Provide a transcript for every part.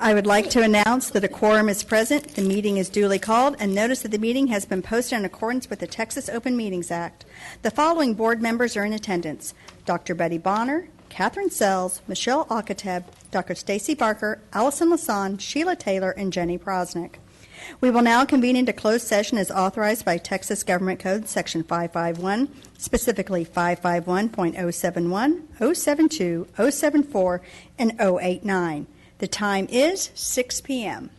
I would like to announce that a quorum is present, the meeting is duly called, and notice of the meeting has been posted in accordance with the Texas Open Meetings Act. The following board members are in attendance: Dr. Betty Bonner, Catherine Sells, Michelle Akateb, Dr. Stacy Barker, Allison Lasan, Sheila Taylor, and Jenny Prosnick. We will now convene into closed session as authorized by Texas Government Code Section 551, specifically 551.071, 072, 074, and 089. The time is 6 p.m.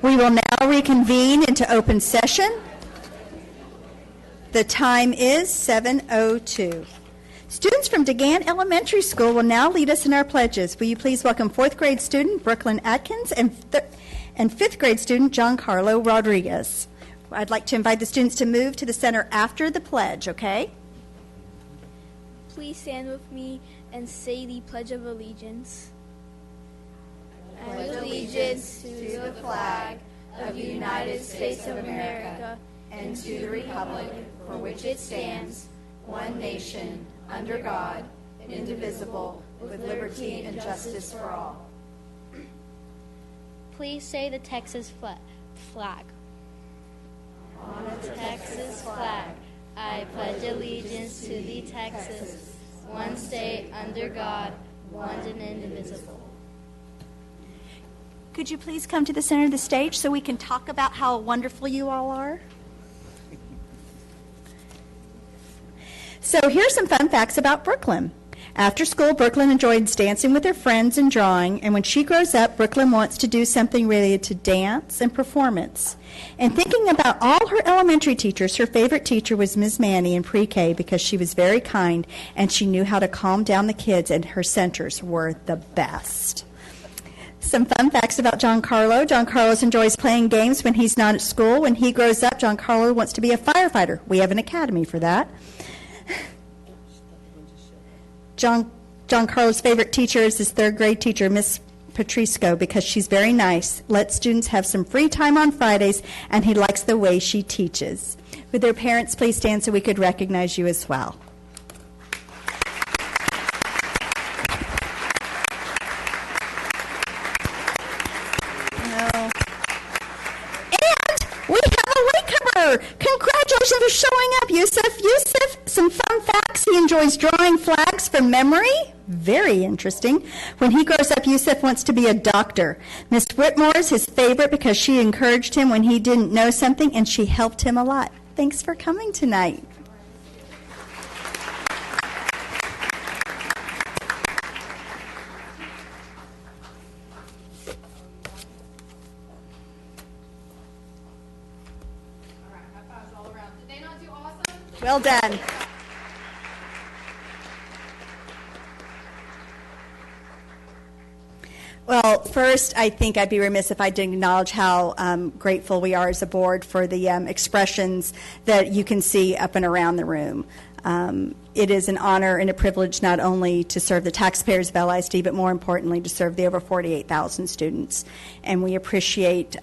We will now reconvene into open session. The time is 7:02. Students from DeGan Elementary School will now lead us in our pledges. Will you please welcome 4th grade student Brooklyn Atkins and 5th grade student John Carlo Rodriguez. I'd like to invite the students to move to the center after the pledge, okay? Please stand with me and say the Pledge of Allegiance. I pledge allegiance to the flag of the United States of America and to the republic for which it stands, one nation, under God, indivisible, with liberty and justice for all. Please say the Texas flag. On the Texas flag, I pledge allegiance to the Texas, one state under God, one and indivisible. Could you please come to the center of the stage so we can talk about how wonderful you all are? So here's some fun facts about Brooklyn. After school, Brooklyn enjoys dancing with her friends and drawing, and when she grows up, Brooklyn wants to do something related to dance and performance. And thinking about all her elementary teachers, her favorite teacher was Ms. Manny in pre-K because she was very kind and she knew how to calm down the kids, and her centers were the best. Some fun facts about John Carlo. John Carlos enjoys playing games when he's not at school. When he grows up, John Carlo wants to be a firefighter. We have an academy for that. John Carlo's favorite teacher is his 3rd grade teacher, Miss Patrisco, because she's very nice, lets students have some free time on Fridays, and he likes the way she teaches. Would their parents please stand so we could recognize you as well? Congratulations for showing up, Yusuf. Yusuf, some fun facts. He enjoys drawing flags from memory. Very interesting. When he grows up, Yusuf wants to be a doctor. Miss Whitmore is his favorite because she encouraged him when he didn't know something, and she helped him a lot. Thanks for coming tonight. Well done. Well, first, I think I'd be remiss if I didn't acknowledge how grateful we are as a board for the expressions that you can see up and around the room. It is an honor and a privilege not only to serve the taxpayers of LISD, but more importantly, to serve the over 48,000 students. And we appreciate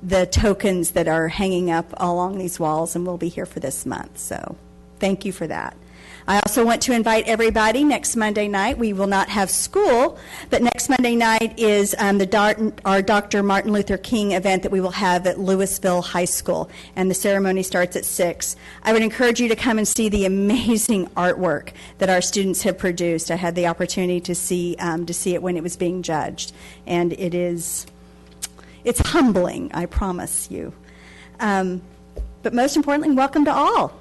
the tokens that are hanging up along these walls, and we'll be here for this month. So thank you for that. I also want to invite everybody next Monday night. We will not have school, but next Monday night is our Dr. Martin Luther King event that we will have at Lewisville High School, and the ceremony starts at 6. I would encourage you to come and see the amazing artwork that our students have produced. I had the opportunity to see it when it was being judged, and it's humbling, I promise you. But most importantly, welcome to all.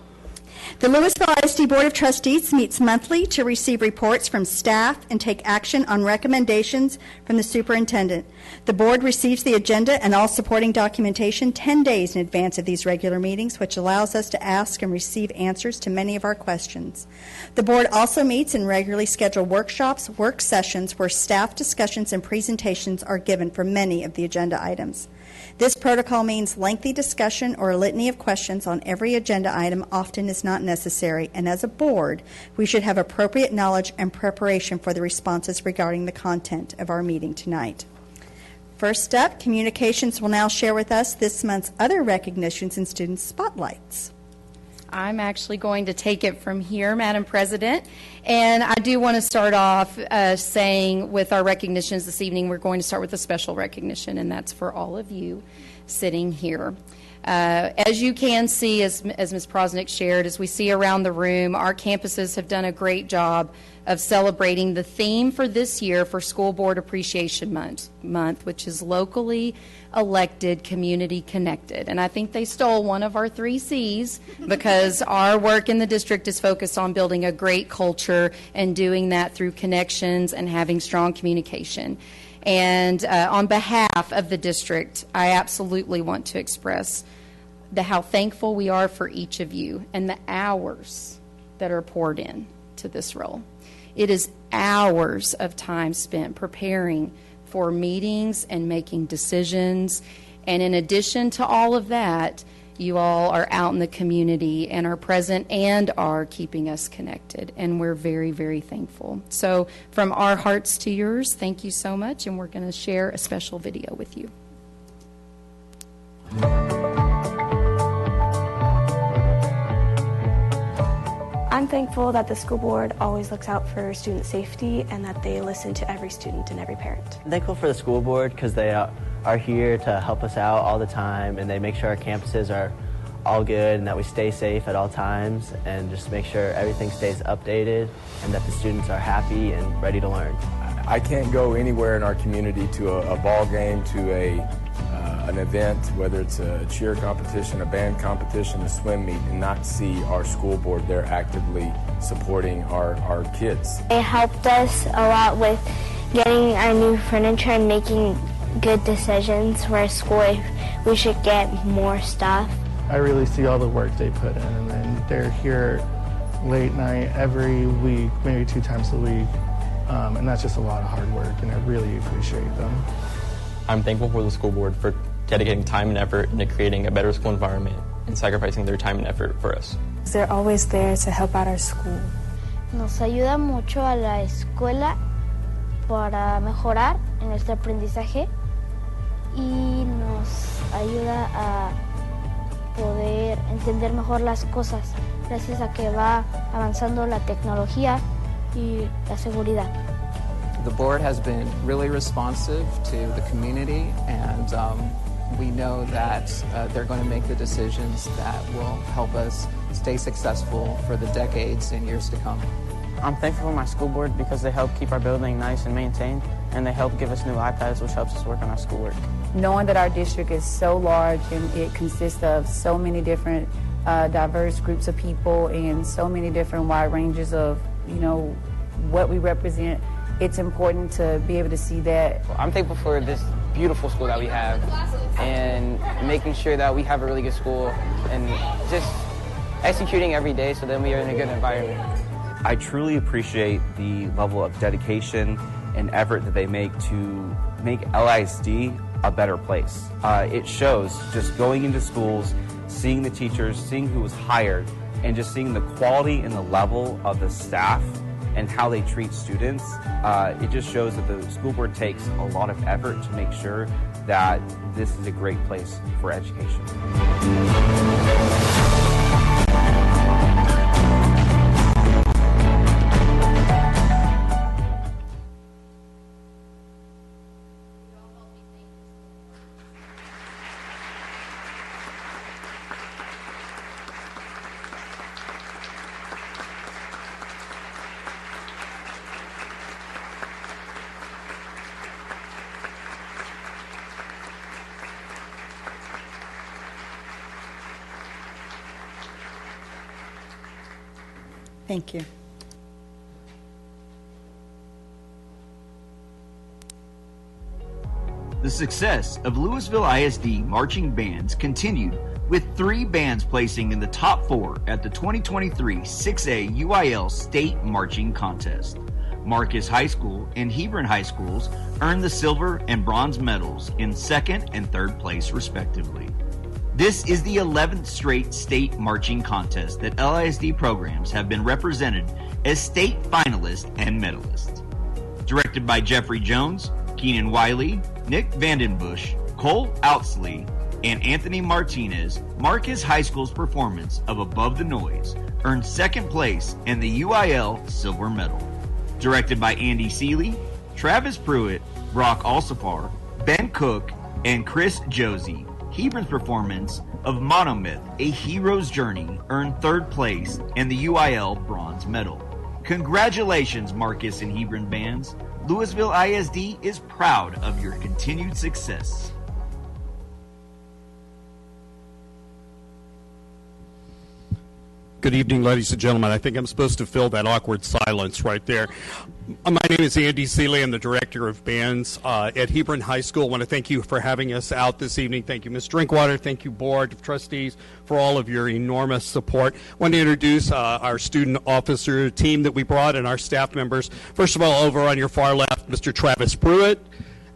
The Lewisville ISD Board of Trustees meets monthly to receive reports from staff and take action on recommendations from the superintendent. The board receives the agenda and all supporting documentation 10 days in advance of these regular meetings, which allows us to ask and receive answers to many of our questions. The board also meets and regularly schedules workshops, work sessions where staff discussions and presentations are given for many of the agenda items. This protocol means lengthy discussion or a litany of questions on every agenda item often is not necessary, and as a board, we should have appropriate knowledge and preparation for the responses regarding the content of our meeting tonight. First up, Communications will now share with us this month's other recognitions and student spotlights. I'm actually going to take it from here, Madam President. And I do want to start off saying with our recognitions this evening, we're going to start with a special recognition, and that's for all of you sitting here. As you can see, as Ms. Prosnick shared, as we see around the room, our campuses have done a great job of celebrating the theme for this year for School Board Appreciation Month, which is locally elected, community connected. And I think they stole one of our 3 C's because our work in the district is focused on building a great culture and doing that through connections and having strong communication. And on behalf of the district, I absolutely want to express how thankful we are for each of you and the hours that are poured in to this role. It is hours of time spent preparing for meetings and making decisions. And in addition to all of that, you all are out in the community and are present and are keeping us connected. And we're very, very thankful. So from our hearts to yours, thank you so much. And we're going to share a special video with you. I'm thankful that the school board always looks out for student safety and that they listen to every student and every parent. I'm thankful for the school board because they are here to help us out all the time, and they make sure our campuses are all good and that we stay safe at all times, and just make sure everything stays updated and that the students are happy and ready to learn. I can't go anywhere in our community to a ball game, to an event, whether it's a cheer competition, a band competition, a swim meet, and not see our school board there actively supporting our kids. It helped us a lot with getting our new furniture and making good decisions for school if we should get more stuff. I really see all the work they put in, and they're here late night every week, maybe 2 times a week, and that's just a lot of hard work, and I really appreciate them. I'm thankful for the school board for dedicating time and effort into creating a better school environment and sacrificing their time and effort for us. They're always there to help out our school. Nos ayuda mucho a la escuela para mejorar en nuestro aprendizaje y nos ayuda a poder entender mejor las cosas gracias a que va avanzando la tecnología y la seguridad. The board has been really responsive to the community, and we know that they're going to make the decisions that will help us stay successful for the decades and years to come. I'm thankful for my school board because they help keep our building nice and maintained, and they help give us new iPads, which helps us work on our schoolwork. Knowing that our district is so large and it consists of so many different diverse groups of people and so many different wide ranges of, what we represent, it's important to be able to see that. I'm thankful for this beautiful school that we have and making sure that we have a really good school and just executing every day so that we are in a good environment. I truly appreciate the level of dedication and effort that they make to make LISD a better place. It shows just going into schools, seeing the teachers, seeing who was hired, and just seeing the quality and the level of the staff and how they treat students. It just shows that the school board takes a lot of effort to make sure that this is a great place for education. Thank you. The success of Lewisville ISD marching bands continued with 3 bands placing in the top 4 at the 2023 6A UIL State Marching Contest. Marcus High School and Hebron High Schools earned the silver and bronze medals in 2nd and 3rd place respectively. This is the 11th straight state marching contest that LISD programs have been represented as state finalists and medalists. Directed by Jeffrey Jones, Keenan Wiley, Nick Vandenbush, Cole Outsley, and Anthony Martinez, Marcus High School's performance of Above the Noise earned 2nd place and the UIL silver medal. Directed by Andy Seeley, Travis Pruitt, Brock Alsafar, Ben Cook, and Chris Josie, Hebron's performance of Monomyth, A Hero's Journey earned 3rd place and the UIL bronze medal. Congratulations, Marcus and Hebron bands. Lewisville ISD is proud of your continued success. Good evening, ladies and gentlemen. I think I'm supposed to fill that awkward silence right there. My name is Andy Seeley. I'm the director of bands at Hebron High School. I want to thank you for having us out this evening. Thank you, Ms. Drinkwater. Thank you, Board of Trustees, for all of your enormous support. I want to introduce our student officer team that we brought and our staff members. First of all, over on your far left, Mr. Travis Pruitt,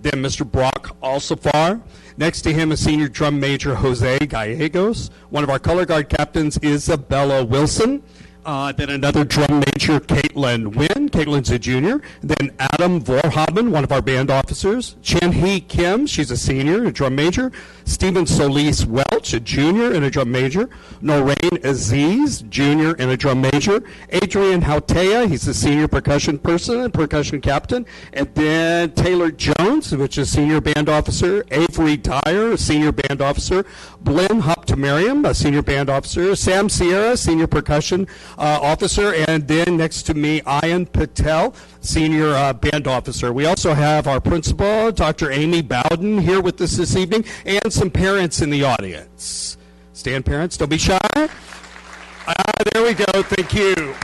then Mr. Brock Alsafar. Next to him, a senior drum major, Jose Gallegos. One of our color guard captains, Isabella Wilson. Then another drum major, Caitlin Nguyen. Caitlin's a junior. Then Adam Vorhaben, one of our band officers. Chen Hee Kim, she's a senior, a drum major. Stephen Solis Welch, a junior and a drum major. Noreen Aziz, junior and a drum major. Adrian Hautea, he's a senior percussion person and percussion captain. And then Taylor Jones, which is senior band officer. Avery Dyer, a senior band officer. Blinn Hoptamariam, a senior band officer. Sam Sierra, senior percussion officer. And then next to me, Ayan Patel, senior band officer. We also have our principal, Dr. Amy Bowden, here with us this evening, and some parents in the audience. Stand, parents, don't be shy. There we go, thank you.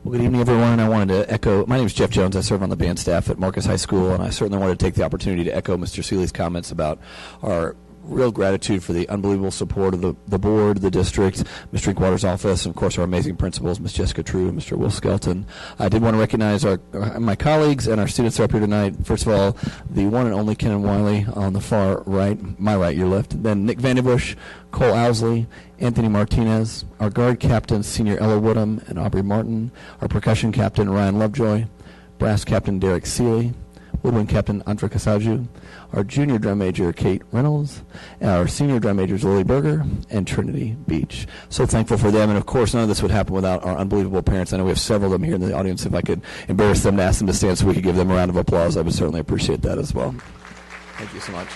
Well, good evening, everyone. I wanted to echo, my name is Jeff Jones. I serve on the band staff at Marcus High School, and I certainly wanted to take the opportunity to echo Mr. Seeley's comments about our real gratitude for the unbelievable support of the board, the district, Ms. Drinkwater's office, and of course our amazing principals, Ms. Jessica True and Mr. Will Skelton. I did want to recognize my colleagues and our students that are up here tonight. First of all, the one and only Kenan Wiley on the far right, my right, your left. Then Nick Vandenbush, Cole Owsley, Anthony Martinez, our guard captains, Senior Ella Woodham and Aubrey Martin, our percussion captain, Ryan Lovejoy, brass captain, Derek Seeley, woodwind captain, Andra Casaju, our junior drum major, Kate Reynolds, and our senior drum majors, Lily Berger and Trinity Beach. So thankful for them, and of course none of this would happen without our unbelievable parents. I know we have several of them here in the audience. If I could embarrass them to ask them to stand so we could give them a round of applause, I would certainly appreciate that as well. Thank you so much.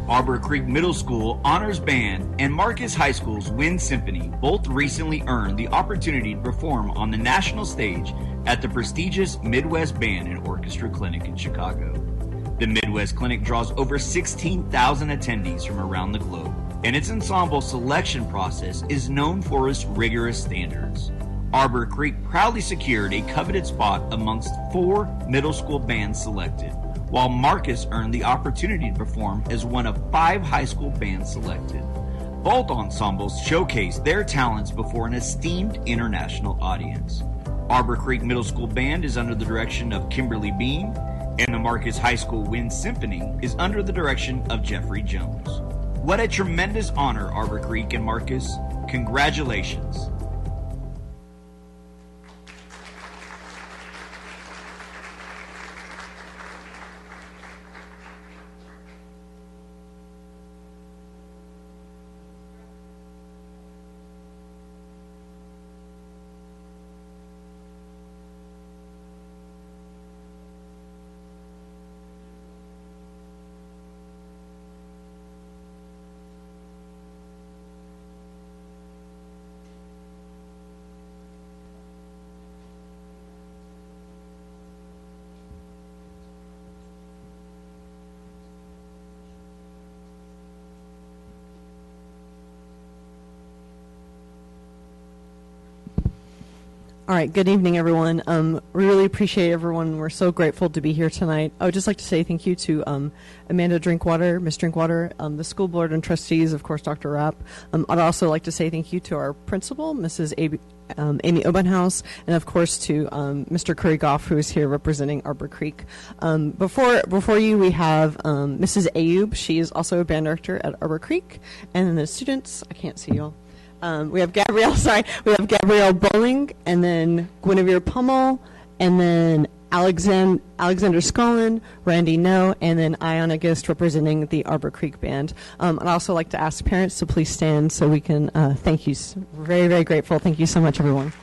Arbor Creek Middle School Honors Band and Marcus High School's Wind Symphony both recently earned the opportunity to perform on the national stage at the prestigious Midwest Band and Orchestra Clinic in Chicago. The Midwest Clinic draws over 16,000 attendees from around the globe, and its ensemble selection process is known for its rigorous standards. Arbor Creek proudly secured a coveted spot amongst 4 middle school bands selected, while Marcus earned the opportunity to perform as one of 5 high school bands selected. Both ensembles showcased their talents before an esteemed international audience. Arbor Creek Middle School Band is under the direction of Kimberly Bean, and the Marcus High School Wind Symphony is under the direction of Jeffrey Jones. What a tremendous honor, Arbor Creek and Marcus. Congratulations. All right, good evening, everyone. We really appreciate everyone. We're so grateful to be here tonight. I would just like to say thank you to Amanda Drinkwater, Miss Drinkwater, the school board and trustees, of course, Dr. Rapp. I'd also like to say thank you to our principal, Mrs. Amy Obenhaus, and of course to Mr. Curry Goff, who is here representing Arbor Creek. Before you, we have Mrs. Ayub. She is also a band director at Arbor Creek. And then the students, I can't see y'all. We have Gabrielle Bowling, and then Guinevere Pummel, and then Alexander Scullin, Randy No, and then Iona Gist representing the Arbor Creek Band. I'd also like to ask parents to please stand so we can thank you. Very, very grateful. Thank you so much, everyone.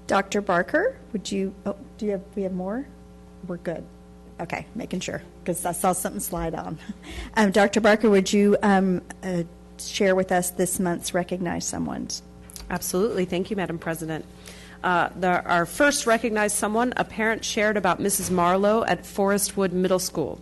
Dr. Barker, would you, we have more? We're good. Okay, making sure, because I saw something slide on. Dr. Barker, would you share with us this month's Recognize Someone's? Absolutely. Thank you, Madam President. Our first Recognize Someone, a parent shared about Mrs. Marlowe at Forestwood Middle School.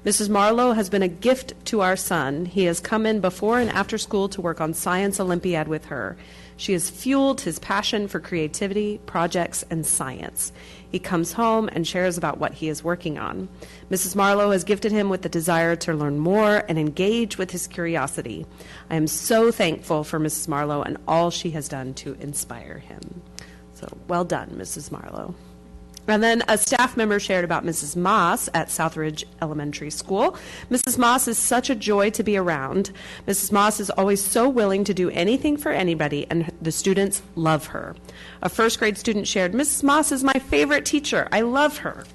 Mrs. Marlowe has been a gift to our son. He has come in before and after school to work on Science Olympiad with her. She has fueled his passion for creativity, projects, and science. He comes home and shares about what he is working on. Mrs. Marlowe has gifted him with the desire to learn more and engage with his curiosity. I am so thankful for Mrs. Marlowe and all she has done to inspire him. So well done, Mrs. Marlowe. And then a staff member shared about Mrs. Moss at Southridge Elementary School. Mrs. Moss is such a joy to be around. Mrs. Moss is always so willing to do anything for anybody, and the students love her. A first grade student shared, Mrs. Moss is my favorite teacher. I love her.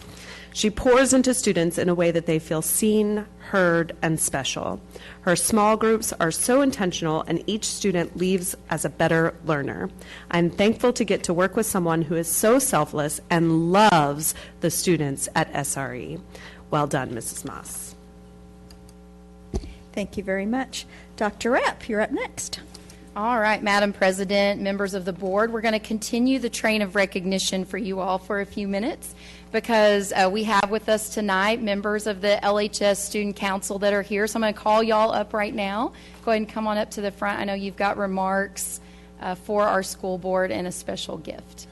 She pours into students in a way that they feel seen, heard, and special. Her small groups are so intentional, and each student leaves as a better learner. I'm thankful to get to work with someone who is so selfless and loves the students at SRE. Well done, Mrs. Moss. Thank you very much. Dr. Rapp, you're up next. All right, Madam President, members of the board, we're going to continue the train of recognition for you all for a few minutes because we have with us tonight members of the LHS Student Council that are here. So I'm going to call y'all up right now. Go ahead and come on up to the front. I know you've got remarks for our school board and a special gift.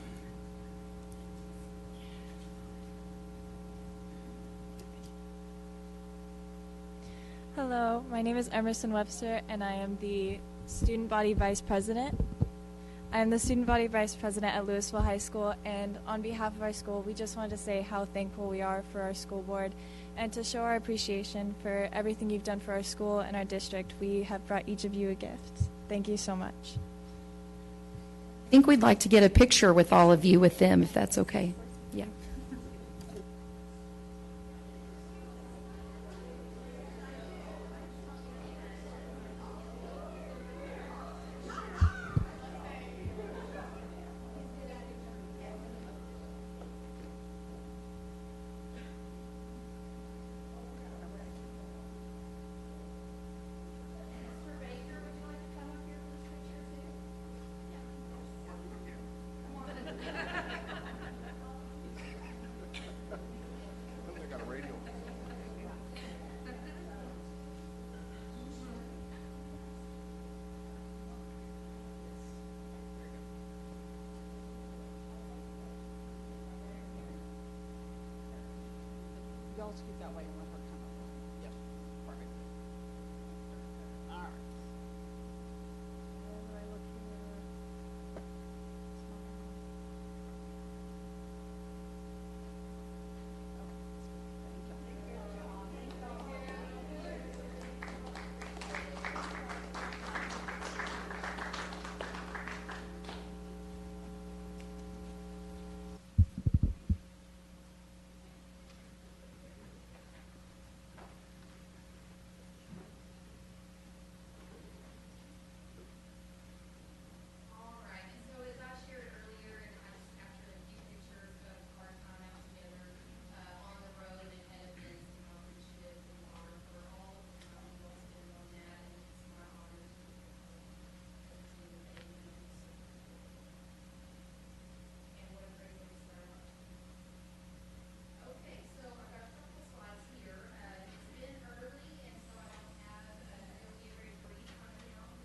Hello, my name is Emerson Webster, and I am the Student Body Vice President. I am the Student Body Vice President at Lewisville High School, and on behalf of our school, we just wanted to say how thankful we are for our school board and to show our appreciation for everything you've done for our school and our district. We have brought each of you a gift. Thank you so much. I think we'd like to get a picture with all of you with them, if that's okay. Yeah. Y'all scoot that way and let her come up. Yep, perfect. All right. And I look here.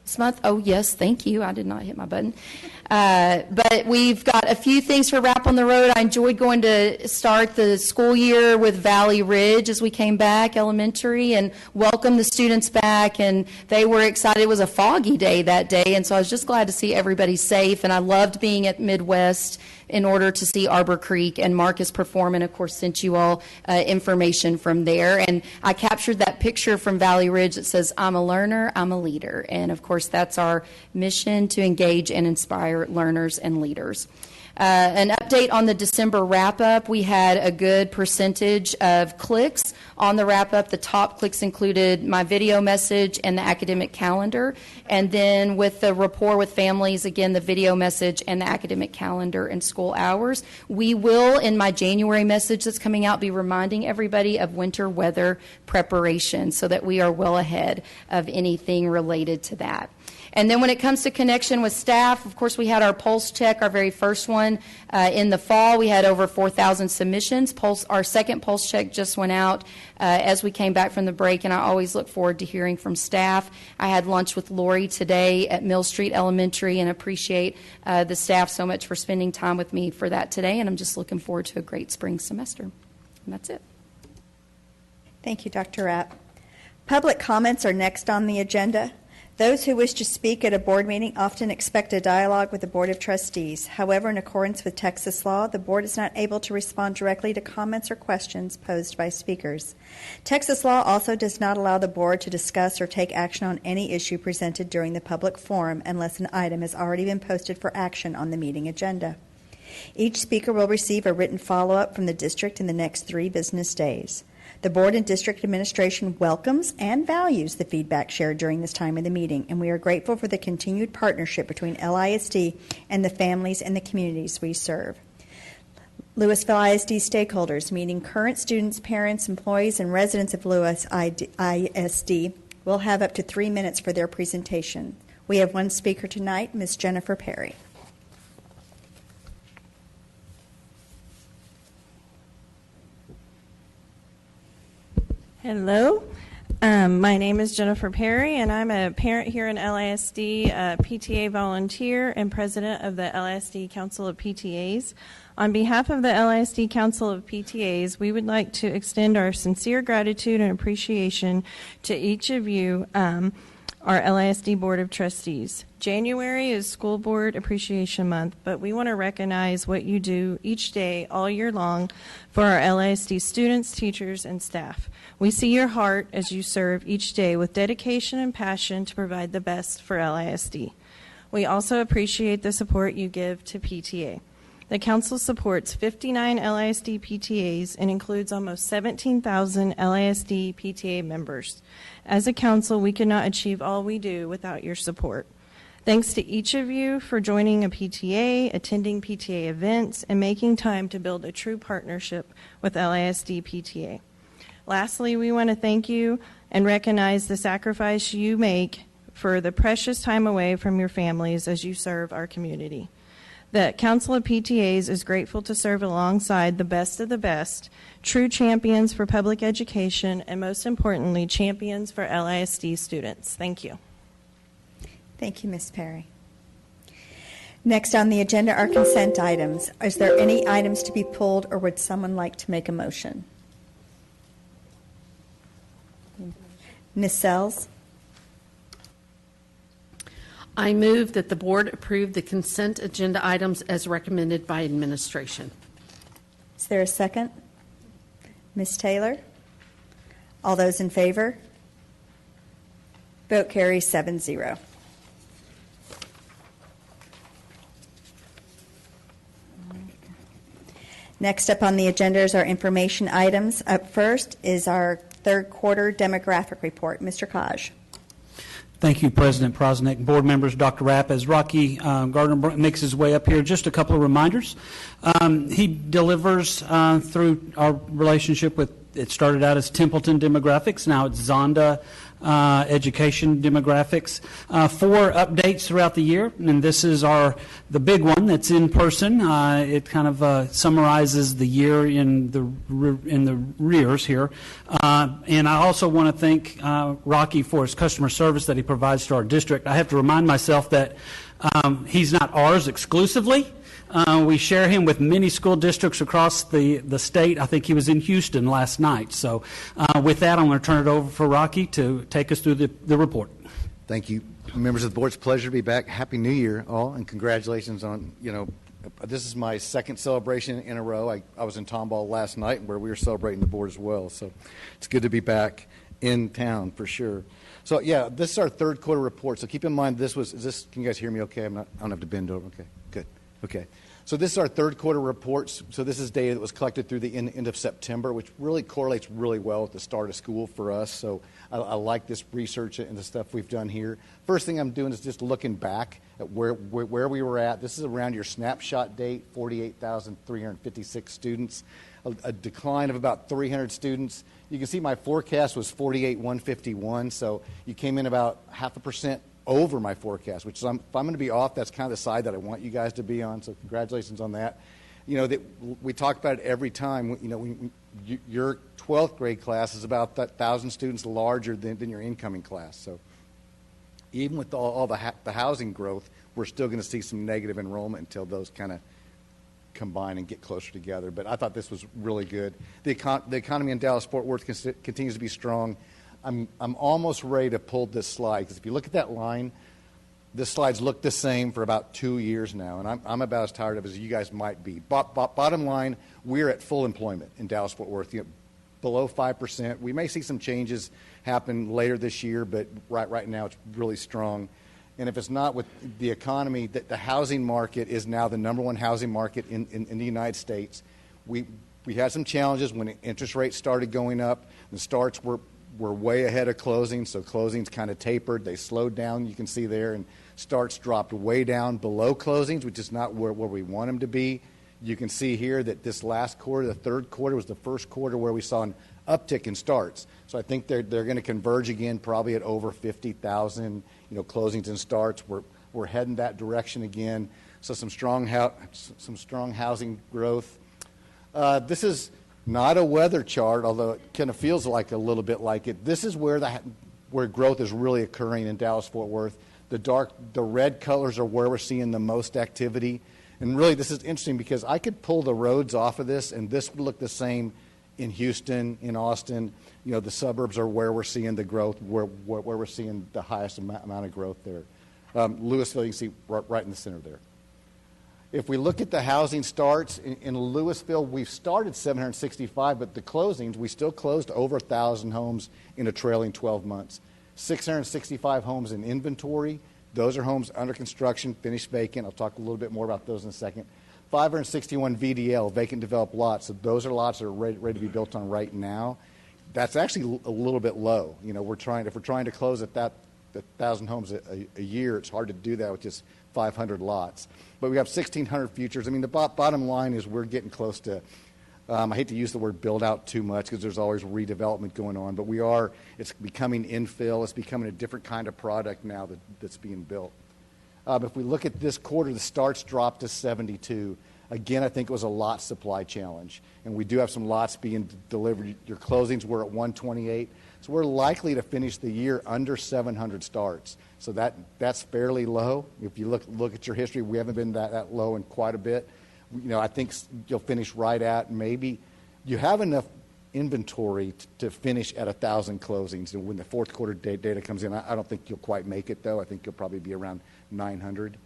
This month? Oh, yes, thank you. I did not hit my button. But we've got a few things for Wrap on the Road. I enjoyed going to start the school year with Valley Ridge as we came back, elementary, and welcome the students back. And they were excited. It was a foggy day that day, and so I was just glad to see everybody safe. And I loved being at Midwest in order to see Arbor Creek and Marcus perform, and of course sent you all information from there. And I captured that picture from Valley Ridge that says, "I'm a learner, I'm a leader." And of course that's our mission, to engage and inspire learners and leaders. An update on the December wrap-up. We had a good percentage of clicks on the wrap-up. The top clicks included my video message and the academic calendar. And then with the rapport with families, again, the video message and the academic calendar and school hours. We will, in my January message that's coming out, be reminding everybody of winter weather preparation so that we are well ahead of anything related to that. And then when it comes to connection with staff, of course, we had our pulse check, our very first one in the fall. We had over 4,000 submissions. Our second pulse check just went out as we came back from the break, and I always look forward to hearing from staff. I had lunch with Lori today at Mill Street Elementary and appreciate the staff so much for spending time with me for that today, and I'm just looking forward to a great spring semester. And that's it. Thank you, Dr. Rapp. Public comments are next on the agenda. Those who wish to speak at a board meeting often expect a dialogue with the Board of Trustees. However, in accordance with Texas law, the board is not able to respond directly to comments or questions posed by speakers. Texas law also does not allow the board to discuss or take action on any issue presented during the public forum unless an item has already been posted for action on the meeting agenda. Each speaker will receive a written follow-up from the district in the next 3 business days. The board and district administration welcomes and values the feedback shared during this time of the meeting, and we are grateful for the continued partnership between LISD and the families and the communities we serve. Lewisville ISD stakeholders, meaning current students, parents, employees, and residents of Lewis ISD, will have up to 3 minutes for their presentation. We have one speaker tonight, Ms. Jennifer Perry. Hello, my name is Jennifer Perry, and I'm a parent here in LISD, PTA volunteer, and president of the LISD Council of PTAs. On behalf of the LISD Council of PTAs, we would like to extend our sincere gratitude and appreciation to each of you, our LISD Board of Trustees. January is School Board Appreciation Month, but we want to recognize what you do each day, all year long, for our LISD students, teachers, and staff. We see your heart as you serve each day with dedication and passion to provide the best for LISD. We also appreciate the support you give to PTA. The Council supports 59 LISD PTAs and includes almost 17,000 LISD PTA members. As a Council, we could not achieve all we do without your support. Thanks to each of you for joining a PTA, attending PTA events, and making time to build a true partnership with LISD PTA. Lastly, we want to thank you and recognize the sacrifice you make for the precious time away from your families as you serve our community. The Council of PTAs is grateful to serve alongside the best of the best, true champions for public education, and most importantly, champions for LISD students. Thank you. Thank you, Ms. Perry. Next on the agenda are consent items. Is there any items to be pulled, or would someone like to make a motion? Ms. Sells? I move that the board approve the consent agenda items as recommended by administration. Is there a second? Ms. Taylor? All those in favor? Vote carries 7-0. Next up on the agenda is our information items. Up first is our third quarter demographic report. Mr. Kaj. Thank you, President Prosnick, board members, Dr. Rapp. As Rocky Gardner makes his way up here, just a couple of reminders. He delivers through our relationship with It started out as Templeton Demographics. Now it's Zonda Education Demographics. 4 updates throughout the year, and this is the big one that's in person. It kind of summarizes the year in the rears here. And I also want to thank Rocky for his customer service that he provides to our district. I have to remind myself that he's not ours exclusively. We share him with many school districts across the state. I think he was in Houston last night. So with that, I'm going to turn it over for Rocky to take us through the report. Thank you. Members of the board, it's a pleasure to be back. Happy New Year, all, and congratulations on, this is my second celebration in a row. I was in Tomball last night where we were celebrating the board as well. So it's good to be back in town for sure. So yeah, this is our third quarter report. So keep in mind can you guys hear me okay? I don't have to bend over. Okay, good. Okay. So this is our third quarter reports. So this is data that was collected through the end of September, which really correlates really well with the start of school for us. So I like this research and the stuff we've done here. First thing I'm doing is just looking back at where we were at. This is around your snapshot date, 48,356 students, a decline of about 300 students. You can see my forecast was 48,151, so you came in about 0.5% over my forecast, which is, if I'm going to be off, that's kind of the side that I want you guys to be on, so congratulations on that. We talk about it every time. Your 12th grade class is about 1,000 students larger than your incoming class. So even with all the housing growth, we're still going to see some negative enrollment until those kind of combine and get closer together. But I thought this was really good. The economy in Dallas-Fort Worth continues to be strong. I'm almost ready to pull this slide, because if you look at that line, this slide's looked the same for about 2 years now, and I'm about as tired of it as you guys might be. Bottom line, we're at full employment in Dallas-Fort Worth, below 5%. We may see some changes happen later this year, but right now it's really strong. And if it's not with the economy, the housing market is now the number one housing market in the United States. We had some challenges when interest rates started going up. The starts were way ahead of closings, so closings kind of tapered. They slowed down, you can see there, and starts dropped way down below closings, which is not where we want them to be. You can see here that this last quarter, the third quarter, was the first quarter where we saw an uptick in starts. So I think they're going to converge again, probably at over 50,000, closings and starts. We're heading that direction again. So some strong housing growth. This is not a weather chart, although it kind of feels like a little bit like it. This is where growth is really occurring in Dallas-Fort Worth. The red colors are where we're seeing the most activity. And really, this is interesting because I could pull the roads off of this, and this would look the same in Houston, in Austin. The suburbs are where we're seeing the growth, where we're seeing the highest amount of growth there. Lewisville, you can see right in the center there. If we look at the housing starts, in Lewisville, we've started 765, but the closings, we still closed over 1,000 homes in a trailing 12 months. 665 homes in inventory. Those are homes under construction, finished vacant. I'll talk a little bit more about those in a second. 561 VDL, vacant developed lots. So those are lots that are ready to be built on right now. That's actually a little bit low. If we're trying to close at that 1,000 homes a year, it's hard to do that with just 500 lots. But we have 1,600 futures. I mean, the bottom line is we're getting close to, I hate to use the word build out too much because there's always redevelopment going on, but it's becoming infill. It's becoming a different kind of product now that's being built. If we look at this quarter, the starts dropped to 72. Again, I think it was a lot supply challenge, and we do have some lots being delivered. Your closings were at 128, so we're likely to finish the year under 700 starts. So that's fairly low. If you look at your history, we haven't been that low in quite a bit. I think you'll finish right at maybe you have enough inventory to finish at 1,000 closings. And when the fourth quarter data comes in, I don't think you'll quite make it, though. I think you'll probably be around 900.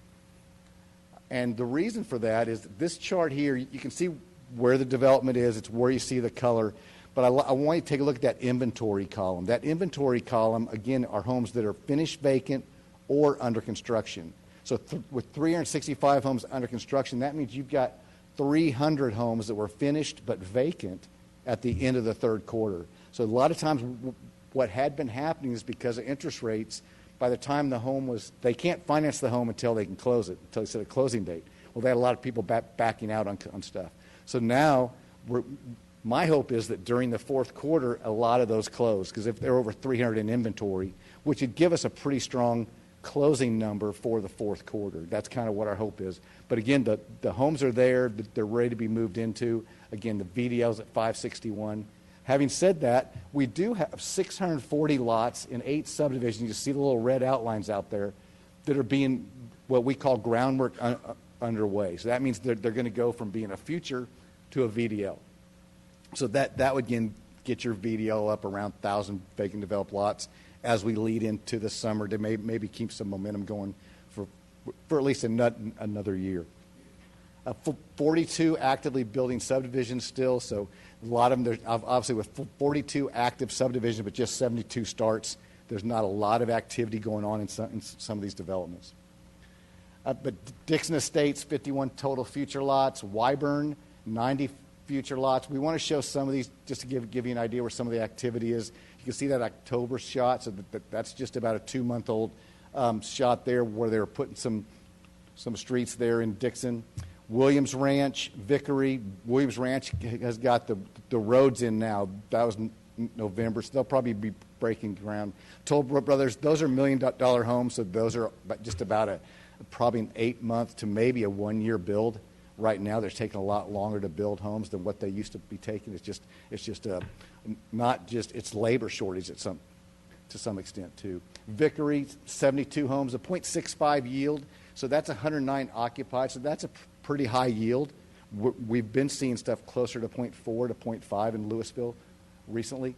And the reason for that is this chart here, you can see where the development is. It's where you see the color. But I want you to take a look at that inventory column. That inventory column, again, are homes that are finished vacant or under construction. So with 365 homes under construction, that means you've got 300 homes that were finished but vacant at the end of the third quarter. So a lot of times what had been happening is because of interest rates, by the time the home they can't finance the home until they can close it, until they set a closing date. Well, they had a lot of people backing out on stuff. So now My hope is that during the fourth quarter, a lot of those close, because if they're over 300 in inventory, which would give us a pretty strong closing number for the fourth quarter. That's kind of what our hope is. But again, the homes are there. They're ready to be moved into. Again, the VDL's at 561. Having said that, we do have 640 lots in 8 subdivisions. You see the little red outlines out there that are being what we call groundwork underway. So that means they're going to go from being a future to a VDL. So that would, again, get your VDL up around 1,000 vacant developed lots as we lead into the summer to maybe keep some momentum going for at least another year. 42 actively building subdivisions still, so a lot of them, there's obviously with 42 active subdivisions but just 72 starts, there's not a lot of activity going on in some of these developments. But Dixon Estates, 51 total future lots. Wyburn, 90 future lots. We want to show some of these just to give you an idea where some of the activity is. You can see that October shot, so that's just about a 2-month-old shot there where they were putting some streets there in Dixon. Williams Ranch, Vickery. Williams Ranch has got the roads in now. That was November, so they'll probably be breaking ground. Toll Brothers, those are $1 million homes, so those are just about probably an 8-month to maybe a 1-year build. Right now, they're taking a lot longer to build homes than what they used to be taking. It's labor shortage to some extent too. Vickery, 72 homes, a 0.65 yield, so that's 109 occupied, so that's a pretty high yield. We've been seeing stuff closer to 0.4 to 0.5 in Lewisville recently.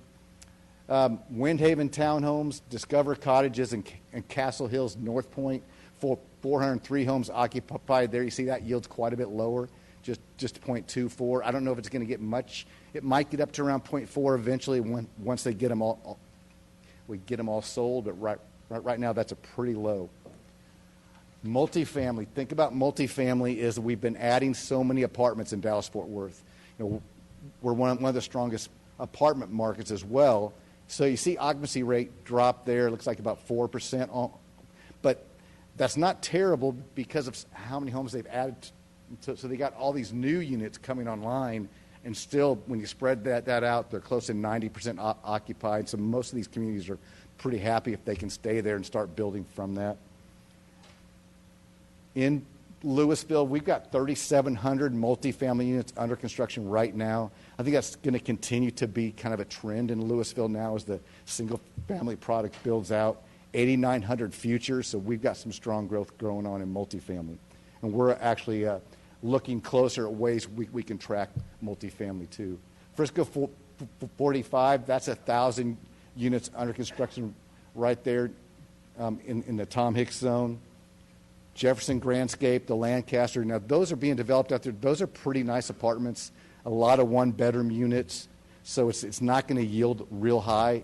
Windhaven Townhomes, Discover Cottages, and Castle Hills North Point, 403 homes occupied there. You see that yield's quite a bit lower, just 0.24. I don't know if it's going to get much. It might get up to around 0.4 eventually once they get them all. We get them all sold, but right now that's a pretty low. Multifamily. Think about multifamily is we've been adding so many apartments in Dallas-Fort Worth. We're one of the strongest apartment markets as well. So you see occupancy rate drop there. It looks like about 4%. But that's not terrible because of how many homes they've added. So they got all these new units coming online, and still, when you spread that out, they're close to 90% occupied. So most of these communities are pretty happy if they can stay there and start building from that. In Lewisville, we've got 3,700 multifamily units under construction right now. I think that's going to continue to be kind of a trend in Lewisville now as the single-family product builds out. 8,900 futures, so we've got some strong growth going on in multifamily. And we're actually looking closer at ways we can track multifamily too. Frisco 45, that's 1,000 units under construction right there in the Tom Hicks zone. Jefferson Grandscape, the Lancaster, now those are being developed out there. Those are pretty nice apartments, a lot of one-bedroom units, so it's not going to yield real high,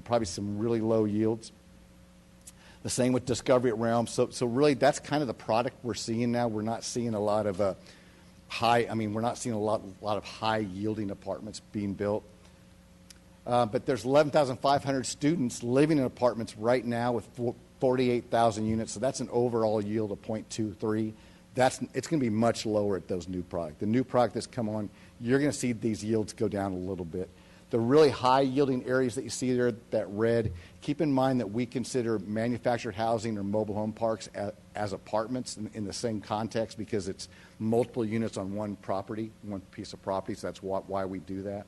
probably some really low yields. The same with Discovery at Realm. So really, that's kind of the product we're seeing now. We're not seeing a lot of we're not seeing a lot of high-yielding apartments being built. But there's 11,500 students living in apartments right now with 48,000 units. So that's an overall yield of 0.23. It's going to be much lower at those new product. The new product that's come on, you're going to see these yields go down a little bit. The really high-yielding areas that you see there, that red, keep in mind that we consider manufactured housing or mobile home parks as apartments in the same context because it's multiple units on one property, one piece of property, so that's why we do that.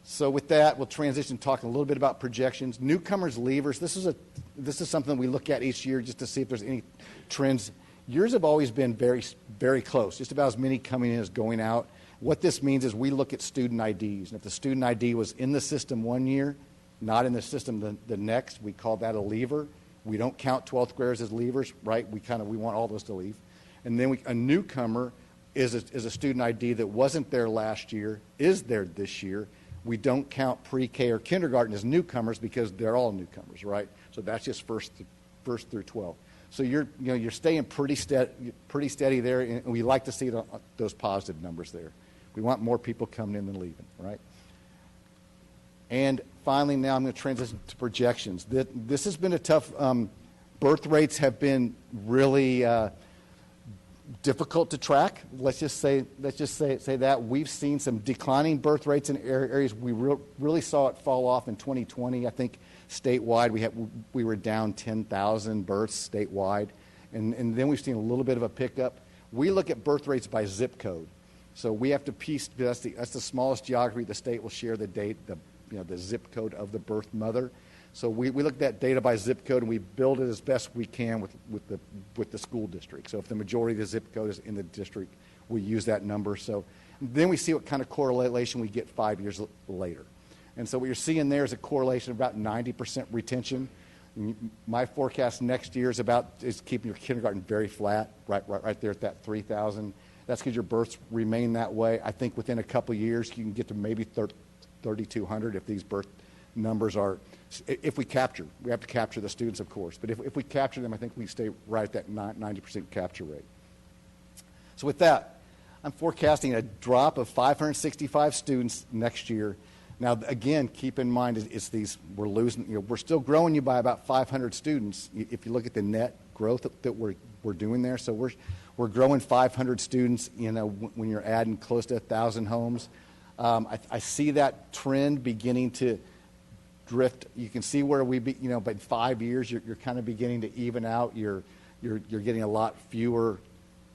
So with that, we'll transition talking a little bit about projections. Newcomers, leavers, this is something we look at each year just to see if there's any trends. Yours have always been very, very close, just about as many coming in as going out. What this means is we look at student IDs. And if the student ID was in the system one year, not in the system the next, we call that a leaver. We don't count 12th graders as leavers, right? We want all those to leave. And then a newcomer is a student ID that wasn't there last year, is there this year. We don't count pre-K or kindergarten as newcomers because they're all newcomers, right? So that's just first through 12. So you're staying pretty steady there, and we like to see those positive numbers there. We want more people coming in than leaving, right? And finally, now I'm going to transition to projections. This has been a tough. Birth rates have been really difficult to track. Let's just say that we've seen some declining birth rates in areas. We really saw it fall off in 2020. I think statewide we were down 10,000 births statewide, and then we've seen a little bit of a pickup. We look at birth rates by zip code, so we have to piece. That's the smallest geography the state will share the zip code of the birth mother. So we look at that data by zip code, and we build it as best we can with the school district. So if the majority of the zip code is in the district, we use that number. So then we see what kind of correlation we get 5 years later. And so what you're seeing there is a correlation of about 90% retention. My forecast next year is keeping your kindergarten very flat, right there at that 3,000. That's because your births remain that way. I think within a couple of years you can get to maybe 3,200 if these birth numbers are, if we have to capture the students, of course, but if we capture them, I think we stay right at that 90% capture rate. So with that, I'm forecasting a drop of 565 students next year. Now, again, keep in mind, we're losing, we're still growing you by about 500 students if you look at the net growth that we're doing there. So we're growing 500 students, when you're adding close to 1,000 homes. I see that trend beginning to drift. You can see where but in 5 years you're kind of beginning to even out. You're getting a lot fewer.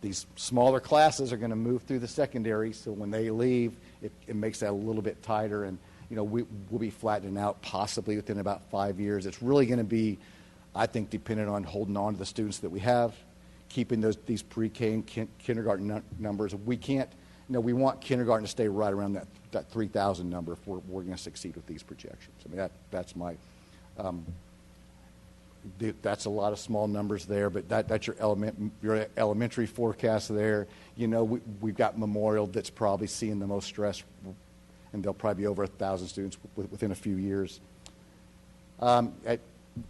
These smaller classes are going to move through the secondary, so when they leave, it makes that a little bit tighter, and we'll be flattening out possibly within about 5 years. It's really going to be, I think, dependent on holding on to the students that we have, keeping these pre-K and kindergarten numbers. We can't. We want kindergarten to stay right around that 3,000 number if we're going to succeed with these projections. I mean, that's my, that's a lot of small numbers there, but that's your elementary forecast there. We've got Memorial that's probably seeing the most stress, and they'll probably be over 1,000 students within a few years. At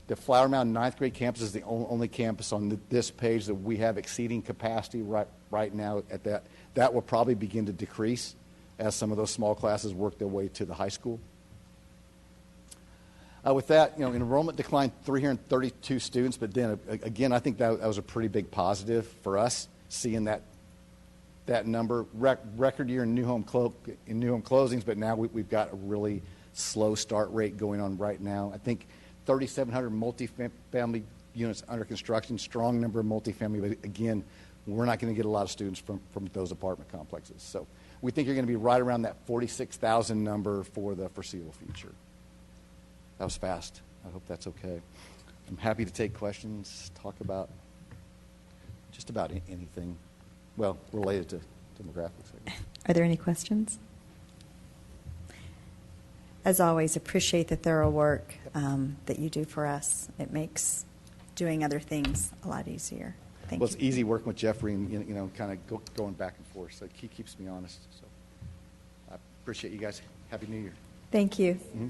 the Flower Mound 9th grade campus is the only campus on this page that we have exceeding capacity right now at that. That will probably begin to decrease as some of those small classes work their way to the high school. With that, enrollment declined 332 students, but then again, I think that was a pretty big positive for us, seeing that number. Record year in new home closings, but now we've got a really slow start rate going on right now. I think 3,700 multifamily units under construction, strong number of multifamily, but again, we're not going to get a lot of students from those apartment complexes. So we think you're going to be right around that 46,000 number for the foreseeable future. That was fast. I hope that's okay. I'm happy to take questions, talk about just about anything, related to demographics. Are there any questions? As always, appreciate the thorough work that you do for us. It makes doing other things a lot easier. Thank you. It's easy working with Jeffrey and kind of going back and forth. So he keeps me honest. So I appreciate you guys. Happy New Year. Thank you. Mm-hmm.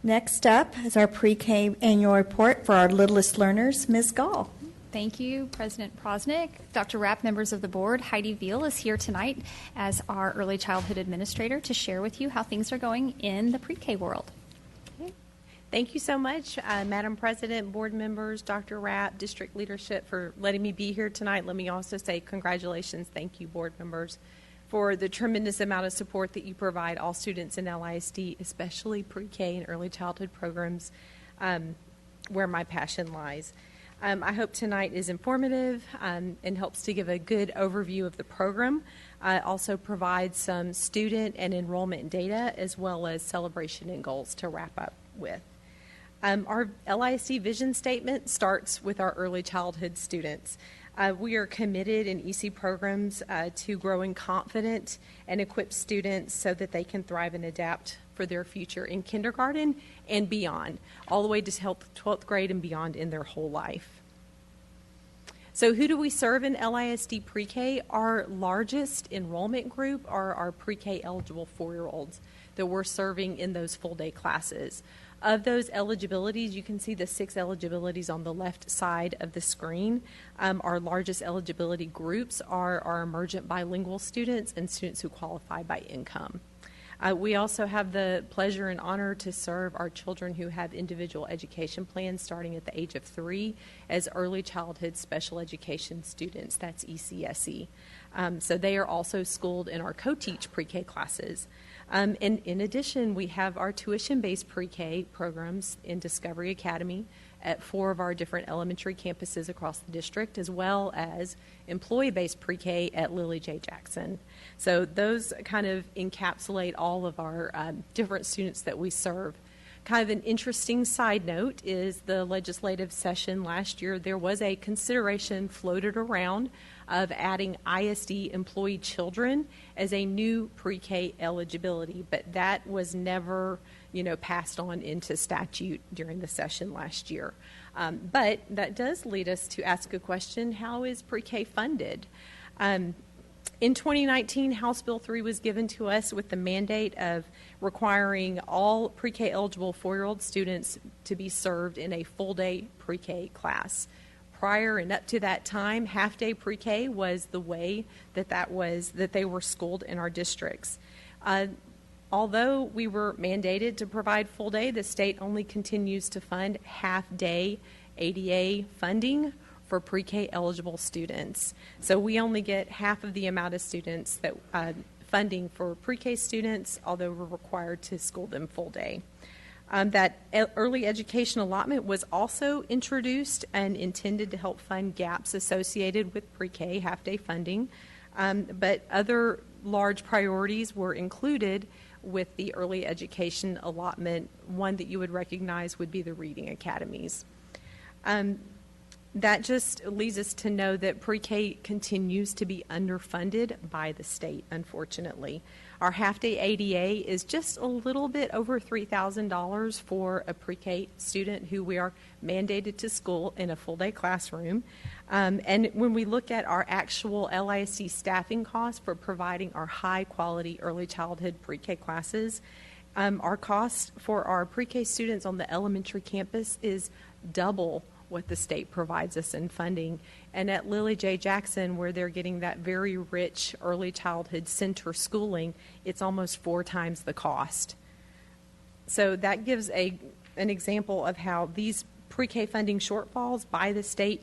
Next up is our pre-K annual report for our littlest learners. Ms. Gall. Thank you, President Prosnick. Dr. Rapp, members of the board, Heidi Veal is here tonight as our early childhood administrator to share with you how things are going in the pre-K world. Thank you so much, Madam President, board members, Dr. Rapp, district leadership for letting me be here tonight. Let me also say congratulations. Thank you, board members, for the tremendous amount of support that you provide all students in LISD, especially pre-K and early childhood programs, where my passion lies. I hope tonight is informative and helps to give a good overview of the program. Also provides some student and enrollment data as well as celebration and goals to wrap up with. Our LISD vision statement starts with our early childhood students. We are committed in EC programs to growing confident and equipped students so that they can thrive and adapt for their future in kindergarten and beyond, all the way to 12th grade and beyond in their whole life. So who do we serve in LISD pre-K? Our largest enrollment group are our pre-K eligible 4-year-olds that we're serving in those full-day classes. Of those eligibilities, you can see the 6 eligibilities on the left side of the screen. Our largest eligibility groups are our emergent bilingual students and students who qualify by income. We also have the pleasure and honor to serve our children who have individual education plans starting at the age of 3 as early childhood special education students. That's ECSE. So they are also schooled in our co-teach pre-K classes. And in addition, we have our tuition-based pre-K programs in Discovery Academy at 4 of our different elementary campuses across the district, as well as employee-based pre-K at Lily J. Jackson. So those kind of encapsulate all of our different students that we serve. Kind of an interesting side note is the legislative session last year, there was a consideration floated around of adding ISD employee children as a new pre-K eligibility, but that was never, passed on into statute during the session last year. But that does lead us to ask a question: how is pre-K funded? In 2019, House Bill 3 was given to us with the mandate of requiring all pre-K eligible 4-year-old students to be served in a full-day pre-K class. Prior and up to that time, half-day pre-K was the way that they were schooled in our districts. Although we were mandated to provide full day, the state only continues to fund half-day ADA funding for pre-K eligible students. So we only get half of the amount of students that funding for pre-K students, although we're required to school them full day. That early education allotment was also introduced and intended to help fund gaps associated with pre-K half-day funding, but other large priorities were included with the early education allotment. One that you would recognize would be the reading academies. That just leads us to know that pre-K continues to be underfunded by the state, unfortunately. Our half-day ADA is just a little bit over $3,000 for a pre-K student who we are mandated to school in a full-day classroom. And when we look at our actual LISD staffing costs for providing our high-quality early childhood pre-K classes, our cost for our pre-K students on the elementary campus is double what the state provides us in funding. And at Lily J. Jackson, where they're getting that very rich early childhood center schooling, it's almost 4 times the cost. So that gives an example of how these pre-K funding shortfalls by the state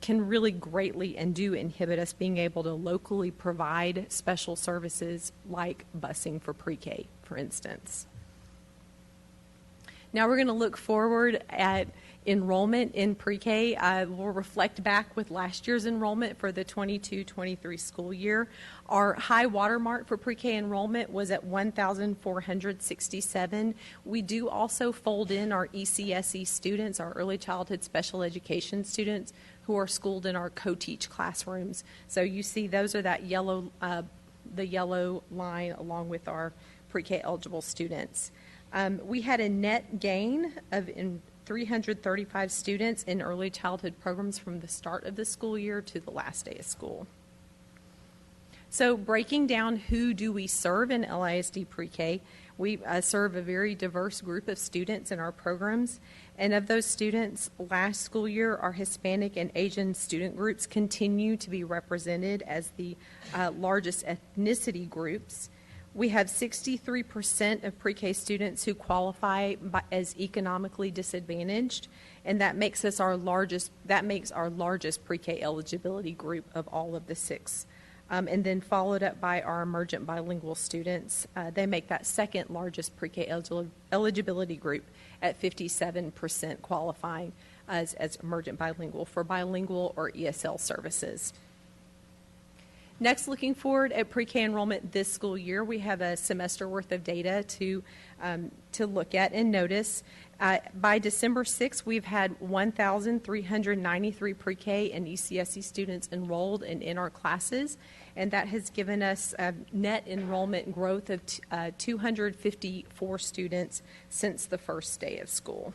can really greatly and do inhibit us being able to locally provide special services like busing for pre-K, for instance. Now we're going to look forward at enrollment in pre-K. We'll reflect back with last year's enrollment for the 22-23 school year. Our high watermark for pre-K enrollment was at 1,467. We do also fold in our ECSE students, our early childhood special education students, who are schooled in our co-teach classrooms. So you see those are that yellow, the yellow line along with our pre-K eligible students. We had a net gain of 335 students in early childhood programs from the start of the school year to the last day of school. So breaking down who do we serve in LISD pre-K, we serve a very diverse group of students in our programs. And of those students, last school year, our Hispanic and Asian student groups continue to be represented as the largest ethnicity groups. We have 63% of pre-K students who qualify as economically disadvantaged, and that makes us our largest. That makes our largest pre-K eligibility group of all of the 6. And then followed up by our emergent bilingual students. They make that second largest pre-K eligibility group at 57% qualifying as emergent bilingual for bilingual or ESL services. Next, looking forward at pre-K enrollment this school year, we have a semester worth of data to look at and notice. By December 6th, we've had 1,393 pre-K and ECSE students enrolled in our classes, and that has given us net enrollment growth of 254 students since the first day of school.